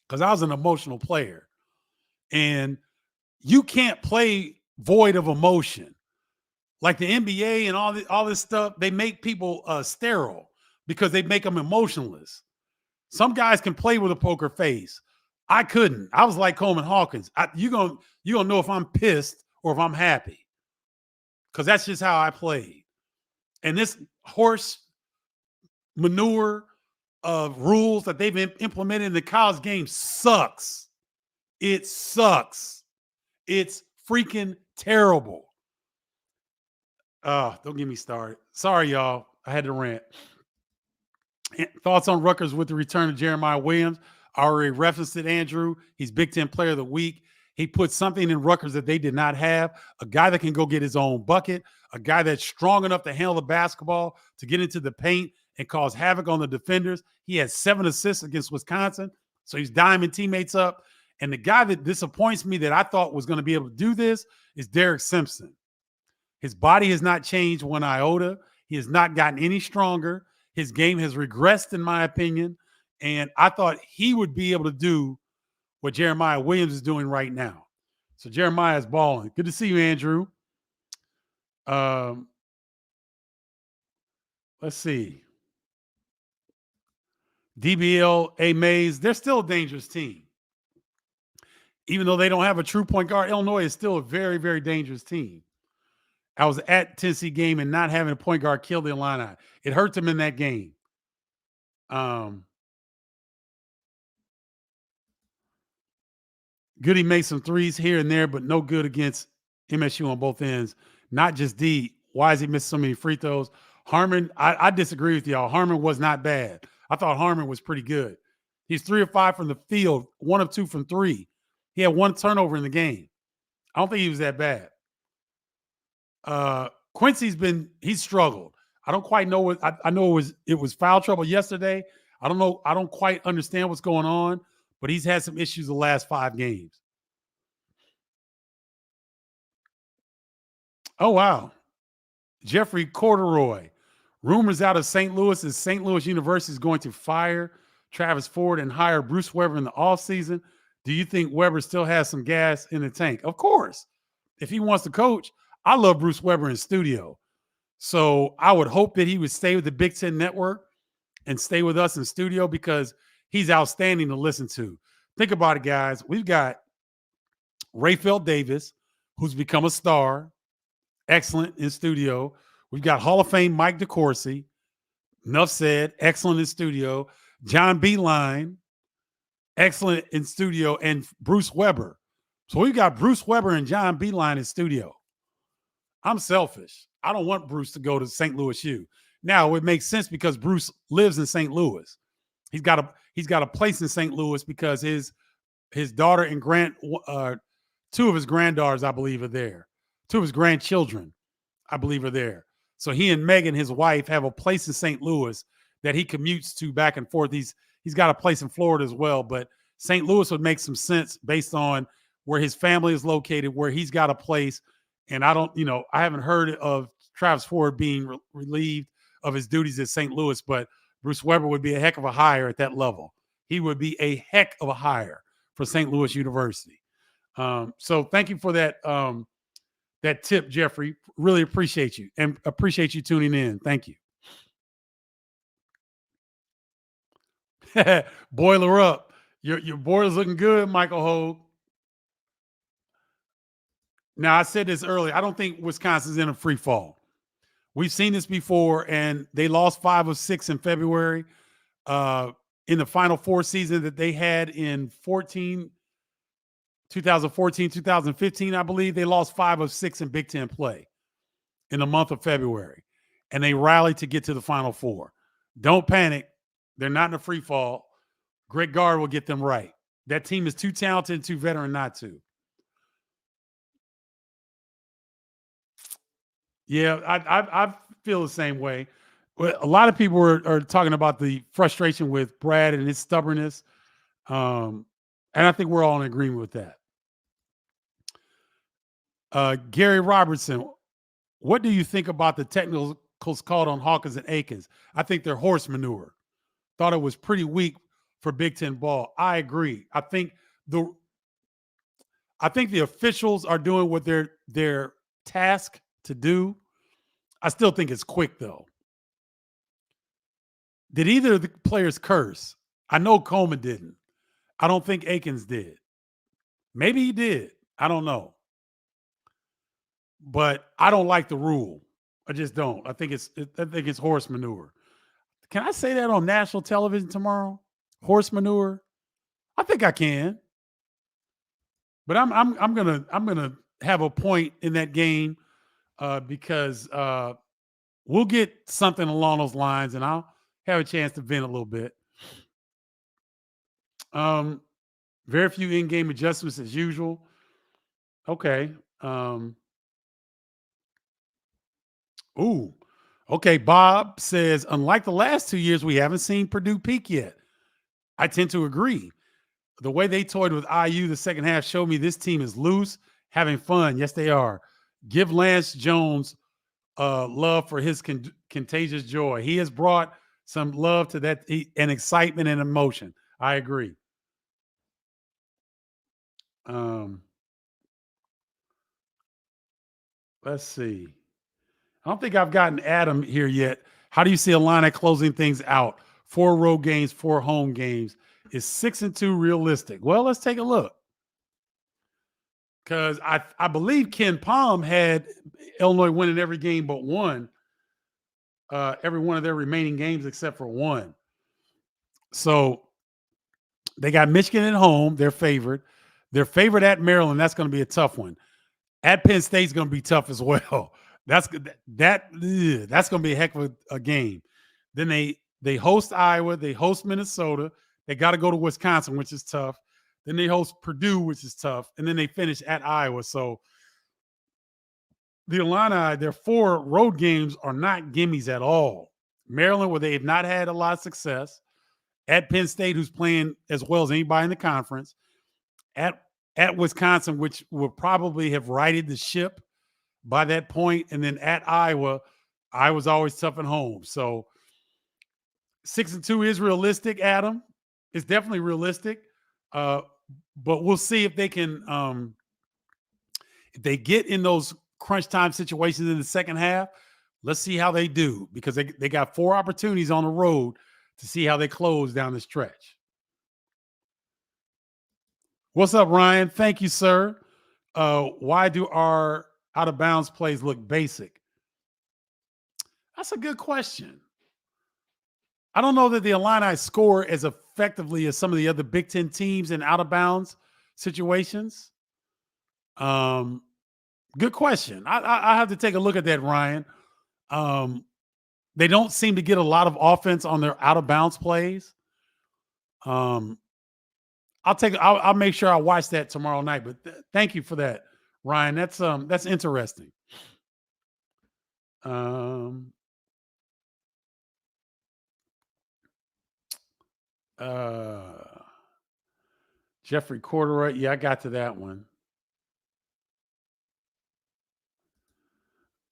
because I was an emotional player. And you can't play void of emotion. Like the NBA and all this stuff, they make people sterile because they make them emotionless. Some guys can play with a poker face. I couldn't. I was like Coleman Hawkins. You're gonna know if I'm pissed or if I'm happy because that's just how I played. And this horse manure of rules that they've implemented in the college game sucks. It sucks. It's freaking terrible. Don't get me started. Sorry, y'all. I had to rant. Thoughts on Rutgers with the return of Jeremiah Williams? I already referenced it, Andrew. He's Big Ten Player of the Week. He put something in Rutgers that they did not have. A guy that can go get his own bucket. A guy that's strong enough to handle the basketball, to get into the paint and cause havoc on the defenders. He had 7 assists against Wisconsin. So he's diming teammates up. And the guy that disappoints me that I thought was going to be able to do this is Derek Simpson. His body has not changed one iota. He has not gotten any stronger. His game has regressed, in my opinion. And I thought he would be able to do what Jeremiah Williams is doing right now. So Jeremiah is balling. Good to see you, Andrew. Let's see. DBL, A. Mays, they're still a dangerous team. Even though they don't have a true point guard, Illinois is still a very, very dangerous team. I was at Tennessee game and not having a point guard kill the Illini. It hurt them in that game. Goody made some threes here and there, but no good against MSU on both ends. Not just D. Why is he missing so many free throws? Harmon, I disagree with y'all. Harmon was not bad. I thought Harmon was pretty good. He's 3 of 5 from the field, 1 of 2 from 3. He had 1 turnover in the game. I don't think he was that bad. He's struggled. I don't quite know what I know it was foul trouble yesterday. I don't know. I don't quite understand what's going on, but he's had some issues the last 5 games. Oh, wow. Jeffrey Corduroy. Rumors out of St. Louis is St. Louis University is going to fire Travis Ford and hire Bruce Weber in the offseason. Do you think Weber still has some gas in the tank? Of course. If he wants to coach, I love Bruce Weber in studio. So I would hope that he would stay with the Big Ten Network and stay with us in studio because he's outstanding to listen to. Think about it, guys. We've got Rayfeld Davis, who's become a star, excellent in studio. We've got Hall of Fame Mike DeCourcy, enough said, excellent in studio. John Beeline, excellent in studio, and Bruce Weber. So we've got Bruce Weber and John Beeline in studio. I'm selfish. I don't want Bruce to go to St. Louis U. Now it makes sense because Bruce lives in St. Louis. He's got a place in St. Louis because his daughter and 2 of his granddaughters, I believe, are there. 2 of his grandchildren, I believe, are there. So he and Megan, his wife, have a place in St. Louis that he commutes to back and forth. He's got a place in Florida as well, but St. Louis would make some sense based on where his family is located, where he's got a place. And I haven't heard of Travis Ford being relieved of his duties at St. Louis, but Bruce Weber would be a heck of a hire at that level. He would be a heck of a hire for St. Louis University. So thank you for that tip, Jeffrey. Really appreciate you and appreciate you tuning in. Thank you. Boiler up. Your boiler's looking good, Michael Hogue. Now, I said this earlier. I don't think Wisconsin's in a free fall. We've seen this before, and they lost 5 of 6 in February. In the Final Four season that they had in 2014, 2015, I believe, they lost 5 of 6 in Big Ten play in the month of February, and they rallied to get to the Final Four. Don't panic. They're not in a free fall. Greg Gard will get them right. That team is too talented and too veteran not to. Yeah, I feel the same way. A lot of people are talking about the frustration with Brad and his stubbornness. And I think we're all in agreement with that. Gary Robertson, what do you think about the technicals called on Hawkins and Akins? I think they're horse manure. Thought it was pretty weak for Big Ten ball. I agree. I think the officials are doing what they're tasked to do. I still think it's quick, though. Did either of the players curse? I know Coleman didn't. I don't think Akins did. Maybe he did. I don't know. But I don't like the rule. I just don't. I think it's horse manure. Can I say that on national television tomorrow? Horse manure? I think I can. But I'm gonna have a point in that game because we'll get something along those lines, and I'll have a chance to vent a little bit. Very few in-game adjustments as usual. Okay. Okay. Bob says, unlike the last 2 years, we haven't seen Purdue peak yet. I tend to agree. The way they toyed with IU the second half showed me this team is loose, having fun. Yes, they are. Give Lance Jones love for his contagious joy. He has brought some love to that and excitement and emotion. I agree. Let's see. I don't think I've gotten Adam here yet. How do you see Illini closing things out? 4 road games, 4 home games. Is 6-2 realistic? Well, let's take a look. Because I believe Ken Palm had Illinois winning every game but one. Every one of their remaining games except for one. So they got Michigan at home. They're favored. They're favored at Maryland. That's going to be a tough one. At Penn State's going to be tough as well. That's going to be a heck of a game. Then they host Iowa. They host Minnesota. They got to go to Wisconsin, which is tough. Then they host Purdue, which is tough. And then they finish at Iowa. So the Illini, their 4 road games are not gimmies at all. Maryland, where they have not had a lot of success. At Penn State, who's playing as well as anybody in the conference. At Wisconsin, which will probably have righted the ship by that point. And then at Iowa, Iowa's always tough at home. So 6-2 is realistic, Adam. It's definitely realistic. But we'll see if they can if they get in those crunch time situations in the second half. Let's see how they do, because they got 4 opportunities on the road to see how they close down the stretch. What's up, Ryan? Thank you, sir. Why do our out-of-bounds plays look basic? That's a good question. I don't know that the Illini score as effectively as some of the other Big Ten teams in out-of-bounds situations. Good question. I have to take a look at that, Ryan. They don't seem to get a lot of offense on their out-of-bounds plays. I'll make sure I watch that tomorrow night. But thank you for that, Ryan. That's interesting. Jeffrey Corduroy. Yeah, I got to that one.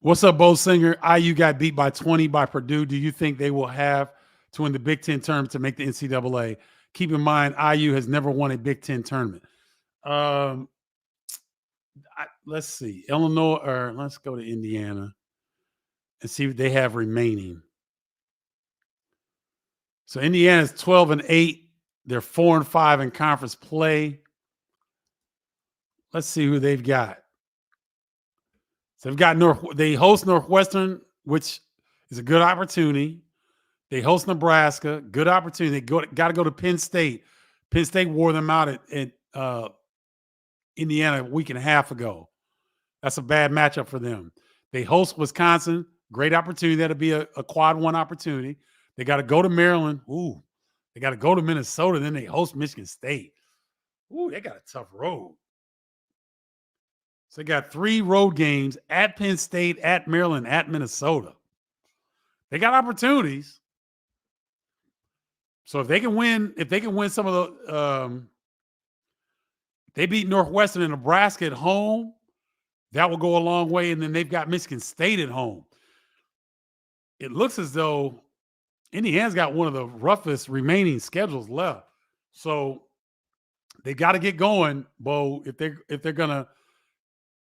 What's up, Bo Singer? IU got beat by 20 by Purdue. Do you think they will have to win the Big Ten tournament to make the NCAA? Keep in mind, IU has never won a Big Ten tournament. Let's see. Illinois, or let's go to Indiana and see what they have remaining. So Indiana's 12-8. They're 4-5 in conference play. Let's see who they've got. So they've got they host Northwestern, which is a good opportunity. They host Nebraska, good opportunity. They got to go to Penn State. Penn State wore them out at Indiana a week and a half ago. That's a bad matchup for them. They host Wisconsin, great opportunity. That'll be a quad 1 opportunity. They got to go to Maryland. Ooh, they got to go to Minnesota. Then they host Michigan State. Ooh, they got a tough road. So they got 3 road games at Penn State, at Maryland, at Minnesota. They got opportunities. So if they can win some of the they beat Northwestern and Nebraska at home, that will go a long way. And then they've got Michigan State at home. It looks as though Indiana's got one of the roughest remaining schedules left. So they got to get going, Bo, if they're gonna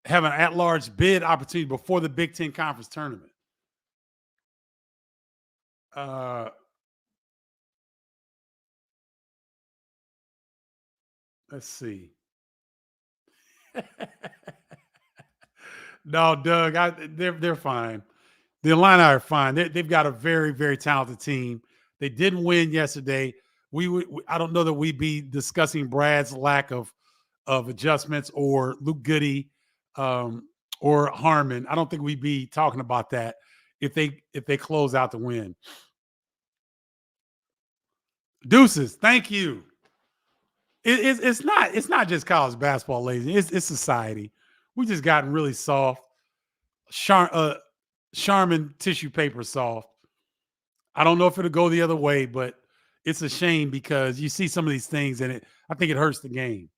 have an at-large bid opportunity before the Big Ten Conference tournament. Let's see. No, Doug, they're fine. The Illini are fine. They've got a very, very talented team. They didn't win yesterday. I don't know that we'd be discussing Brad's lack of adjustments or Luke Goody or Harmon. I don't think we'd be talking about that if they close out the win. Deuces, thank you. It's not just college basketball, ladies. It's society. We just gotten really soft. Charmin tissue paper soft. I don't know if it'll go the other way, but it's a shame because you see some of these things and I think it hurts the game.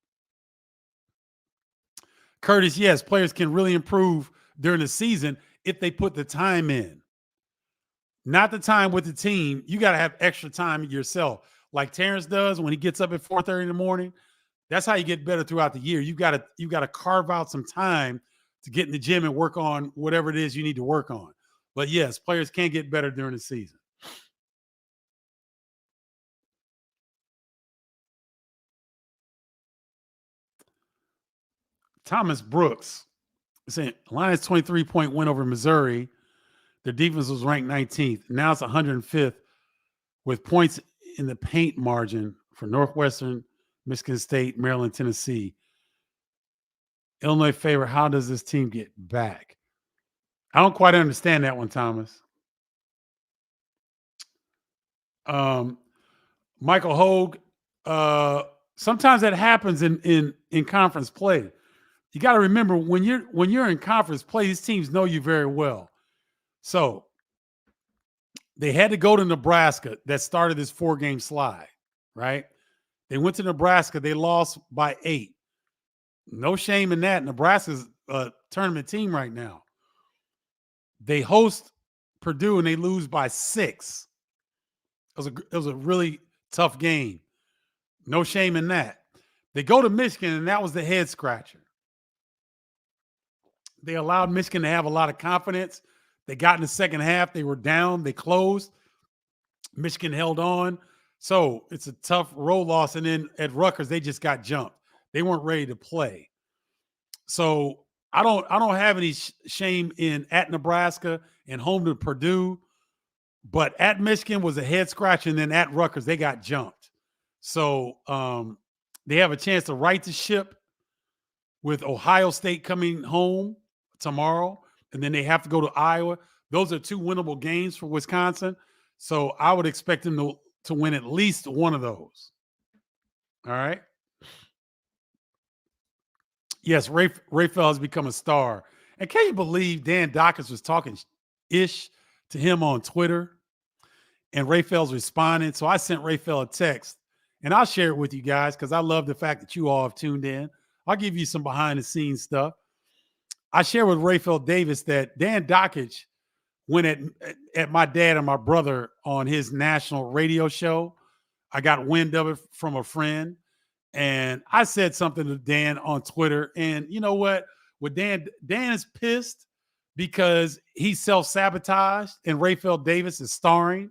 Curtis, yes, players can really improve during the season if they put the time in. Not the time with the team. You got to have extra time yourself. Like Terrence does when he gets up at 4:30 in the morning. That's how you get better throughout the year. You got to carve out some time to get in the gym and work on whatever it is you need to work on. But yes, players can get better during the season. Thomas Brooks saying Lions 23-point win over Missouri. Their defense was ranked 19th. Now it's 105th with points in the paint margin for Northwestern, Michigan State, Maryland, Tennessee. Illinois favorite. How does this team get back? I don't quite understand that one, Thomas. Michael Hogue. Sometimes that happens in conference play. You got to remember when you're in conference play, these teams know you very well. So they had to go to Nebraska that started this 4-game slide, right? They went to Nebraska. They lost by 8. No shame in that. Nebraska's a tournament team right now. They host Purdue and they lose by 6. It was a really tough game. No shame in that. They go to Michigan, and that was the head scratcher. They allowed Michigan to have a lot of confidence. They got in the second half. They were down. They closed. Michigan held on. So it's a tough road loss. And then at Rutgers, they just got jumped. They weren't ready to play. So I don't have any shame in at Nebraska and home to Purdue. But at Michigan was a head scratcher, and then at Rutgers, they got jumped. So they have a chance to right the ship with Ohio State coming home tomorrow, and then they have to go to Iowa. Those are 2 winnable games for Wisconsin. So I would expect them to win at least one of those. All right. Yes, Raphael has become a star. And can you believe Dan Dawkins was talking ish to him on Twitter, and Raphael's responding? So I sent Raphael a text, and I'll share it with you guys because I love the fact that you all have tuned in. I'll give you some behind-the-scenes stuff. I share with Raphael Davis that Dan Dawkins went at my dad and my brother on his national radio show. I got wind of it from a friend, and I said something to Dan on Twitter. And you know what? With Dan is pissed because he self-sabotaged and Raphael Davis is starring.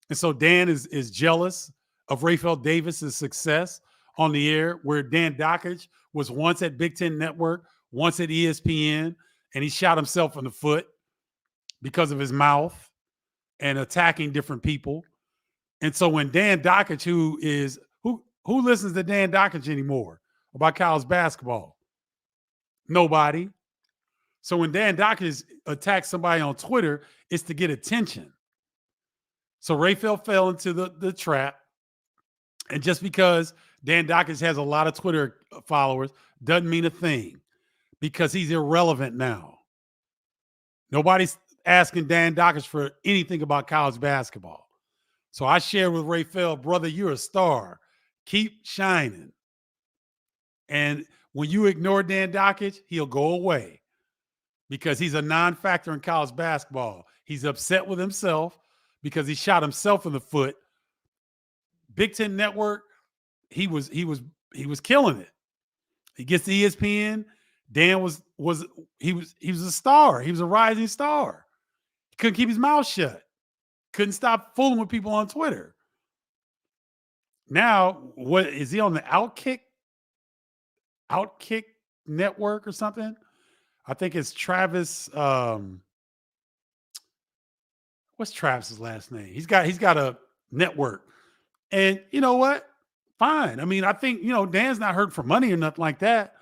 And so Dan is jealous of Raphael Davis's success on the air, where Dan Dawkins was once at Big Ten Network, once at ESPN, and he shot himself in the foot because of his mouth and attacking different people. And so when Dan Dawkins, who listens to Dan Dawkins anymore about college basketball? Nobody. So when Dan Dawkins attacks somebody on Twitter, it's to get attention. So Raphael fell into the trap. And just because Dan Dawkins has a lot of Twitter followers doesn't mean a thing, because he's irrelevant now. Nobody's asking Dan Dawkins for anything about college basketball. So I shared with Raphael, brother, you're a star. Keep shining. And when you ignore Dan Dawkins, he'll go away because he's a non-factor in college basketball. He's upset with himself because he shot himself in the foot. Big Ten Network, he was killing it. He gets to ESPN. Dan was a star. He was a rising star. He couldn't keep his mouth shut. Couldn't stop fooling with people on Twitter. Now, what is he on the Outkick network or something? I think it's Travis. What's Travis's last name? He's got a network. And you know what? Fine. I mean, I think, Dan's not hurt for money or nothing like that.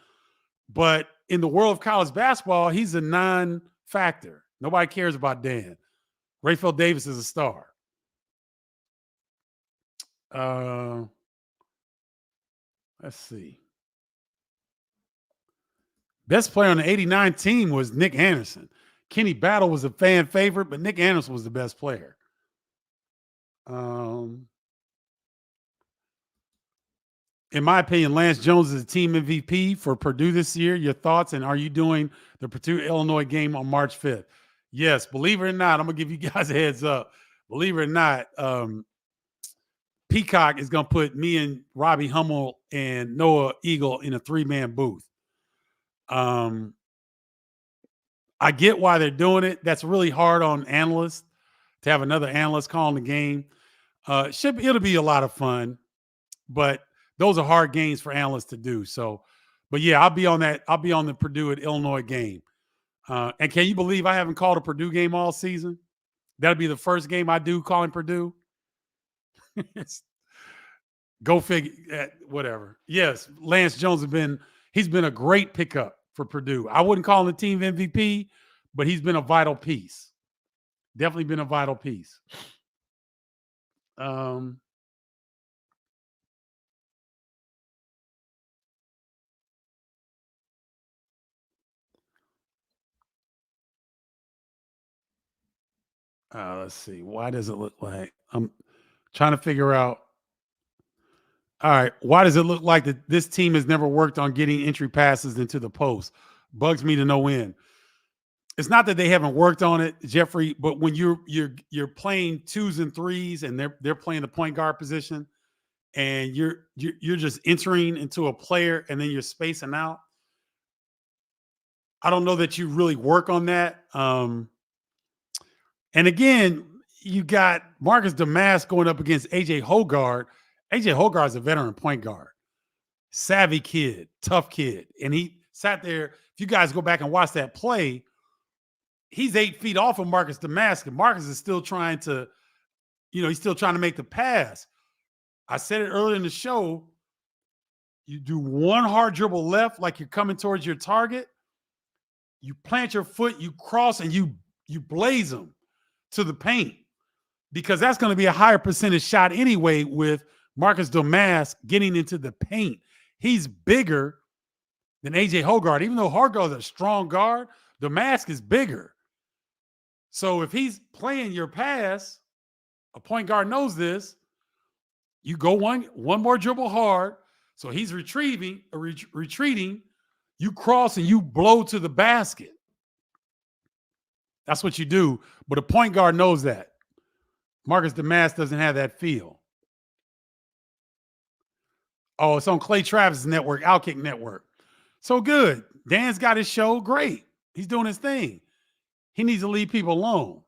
But in the world of college basketball, he's a non-factor. Nobody cares about Dan. Raphael Davis is a star. Let's see. Best player on the 89 team was Nick Anderson. Kenny Battle was a fan favorite, but Nick Anderson was the best player. In my opinion, Lance Jones is the team MVP for Purdue this year. Your thoughts, and are you doing the Purdue-Illinois game on March 5th? Yes, believe it or not, I'm going to give you guys a heads up. Believe it or not, Peacock is going to put me and Robbie Hummel and Noah Eagle in a 3-man booth. I get why they're doing it. That's really hard on analysts to have another analyst calling the game. It'll be a lot of fun, but those are hard games for analysts to do. So, but yeah, I'll be on that. I'll be on the Purdue at Illinois game. And can you believe I haven't called a Purdue game all season? That'll be the first game I do calling Purdue. Go figure. Whatever. Yes, Lance Jones he's been a great pickup for Purdue. I wouldn't call him the team MVP, but he's been a vital piece. Definitely been a vital piece. Let's see. Why does it look like I'm trying to figure out? All right. Why does it look like that this team has never worked on getting entry passes into the post? Bugs me to no end. It's not that they haven't worked on it, Jeffrey, but when you're playing 2s and 3s and they're playing the point guard position and you're just entering into a player and then you're spacing out. I don't know that you really work on that. And again, you got Marcus Damas going up against AJ Hoggard. AJ Hoggard is a veteran point guard, savvy kid, tough kid. And he sat there. If you guys go back and watch that play, he's 8 feet off of Marcus Damas. And Marcus is still trying to, he's still trying to make the pass. I said it earlier in the show. You do one hard dribble left, like you're coming towards your target. You plant your foot, you cross, and you blaze them to the paint, because that's going to be a higher percentage shot anyway with Marcus Damas getting into the paint. He's bigger than AJ Hoggard. Even though Hoggard is a strong guard, Damas is bigger. So if he's playing your pass, a point guard knows this, you go one more dribble hard. So he's retreating, you cross and you blow to the basket. That's what you do. But a point guard knows that. Marcus Damas doesn't have that feel. Oh, it's on Clay Travis' network, Outkick Network. So good. Dan's got his show. Great. He's doing his thing. He needs to leave people alone.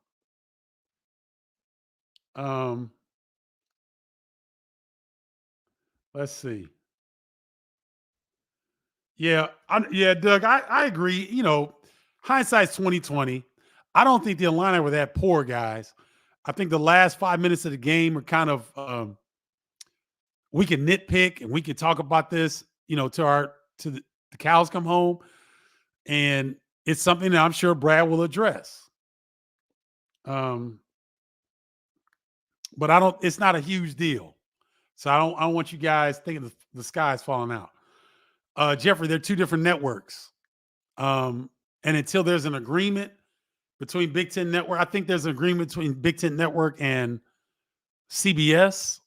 Let's see. Yeah, Doug, I agree. Hindsight's 2020. I don't think the Illini were that poor, guys. I think the last 5 minutes of the game are kind of we can nitpick and we can talk about this, till the cows come home. And it's something that I'm sure Brad will address. But it's not a huge deal. So I don't want you guys thinking the sky's falling out. Jeffrey, they're two different networks. And until there's an agreement between Big Ten Network, I think there's an agreement between Big Ten Network and CBS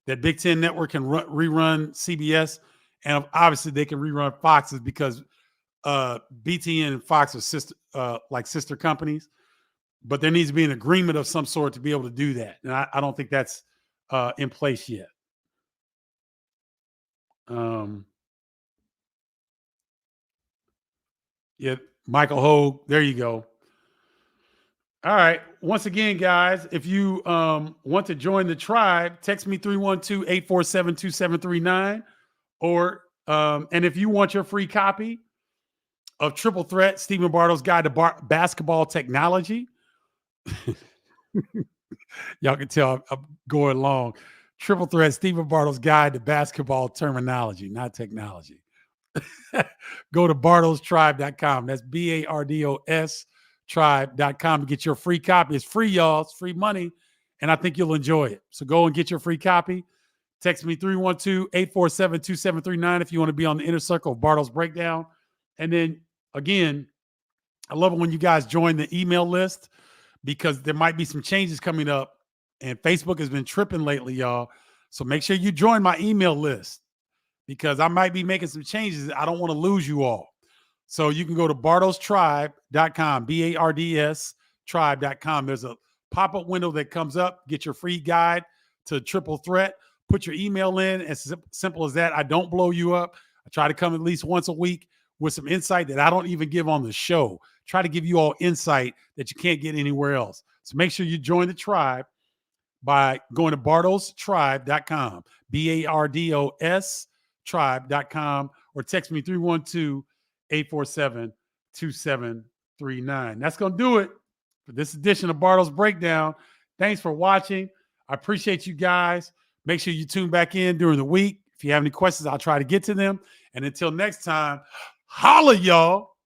that Big Ten Network can rerun CBS. And obviously they can rerun Fox's because BTN and Fox are sister companies. But there needs to be an agreement of some sort to be able to do that. And I don't think that's in place yet. Yeah, Michael Hogue, there you go. All right. Once again, guys, if you want to join the tribe, text me 312-847-2739. And if you want your free copy of Triple Threat, Stephen Bardo's Guide to Basketball Technology. Y'all can tell I'm going long. Triple Threat, Stephen Bardo's Guide to Basketball Terminology, not technology. Go to bardostribe.com. That's BARDOS tribe.com to get your free copy. It's free, y'all. It's free money, and I think you'll enjoy it. So go and get your free copy. Text me 312-847-2739 if you want to be on the inner circle of Bardo's Breakdown. And then, again, I love it when you guys join the email list because there might be some changes coming up, and Facebook has been tripping lately, y'all. So make sure you join my email list because I might be making some changes. I don't want to lose you all. So you can go to bardostribe.com, BARDS tribe.com. There's a pop-up window that comes up. Get your free guide to Triple Threat. Put your email in. As simple as that. I don't blow you up. I try to come at least once a week with some insight that I don't even give on the show. Try to give you all insight that you can't get anywhere else. So make sure you join the tribe by going to bardostribe.com, BARDOS tribe.com, or text me 312-847-2739. That's going to do it for this edition of Bardo's Breakdown. Thanks for watching. I appreciate you guys. Make sure you tune back in during the week. If you have any questions, I'll try to get to them. And until next time, Holla, y'all.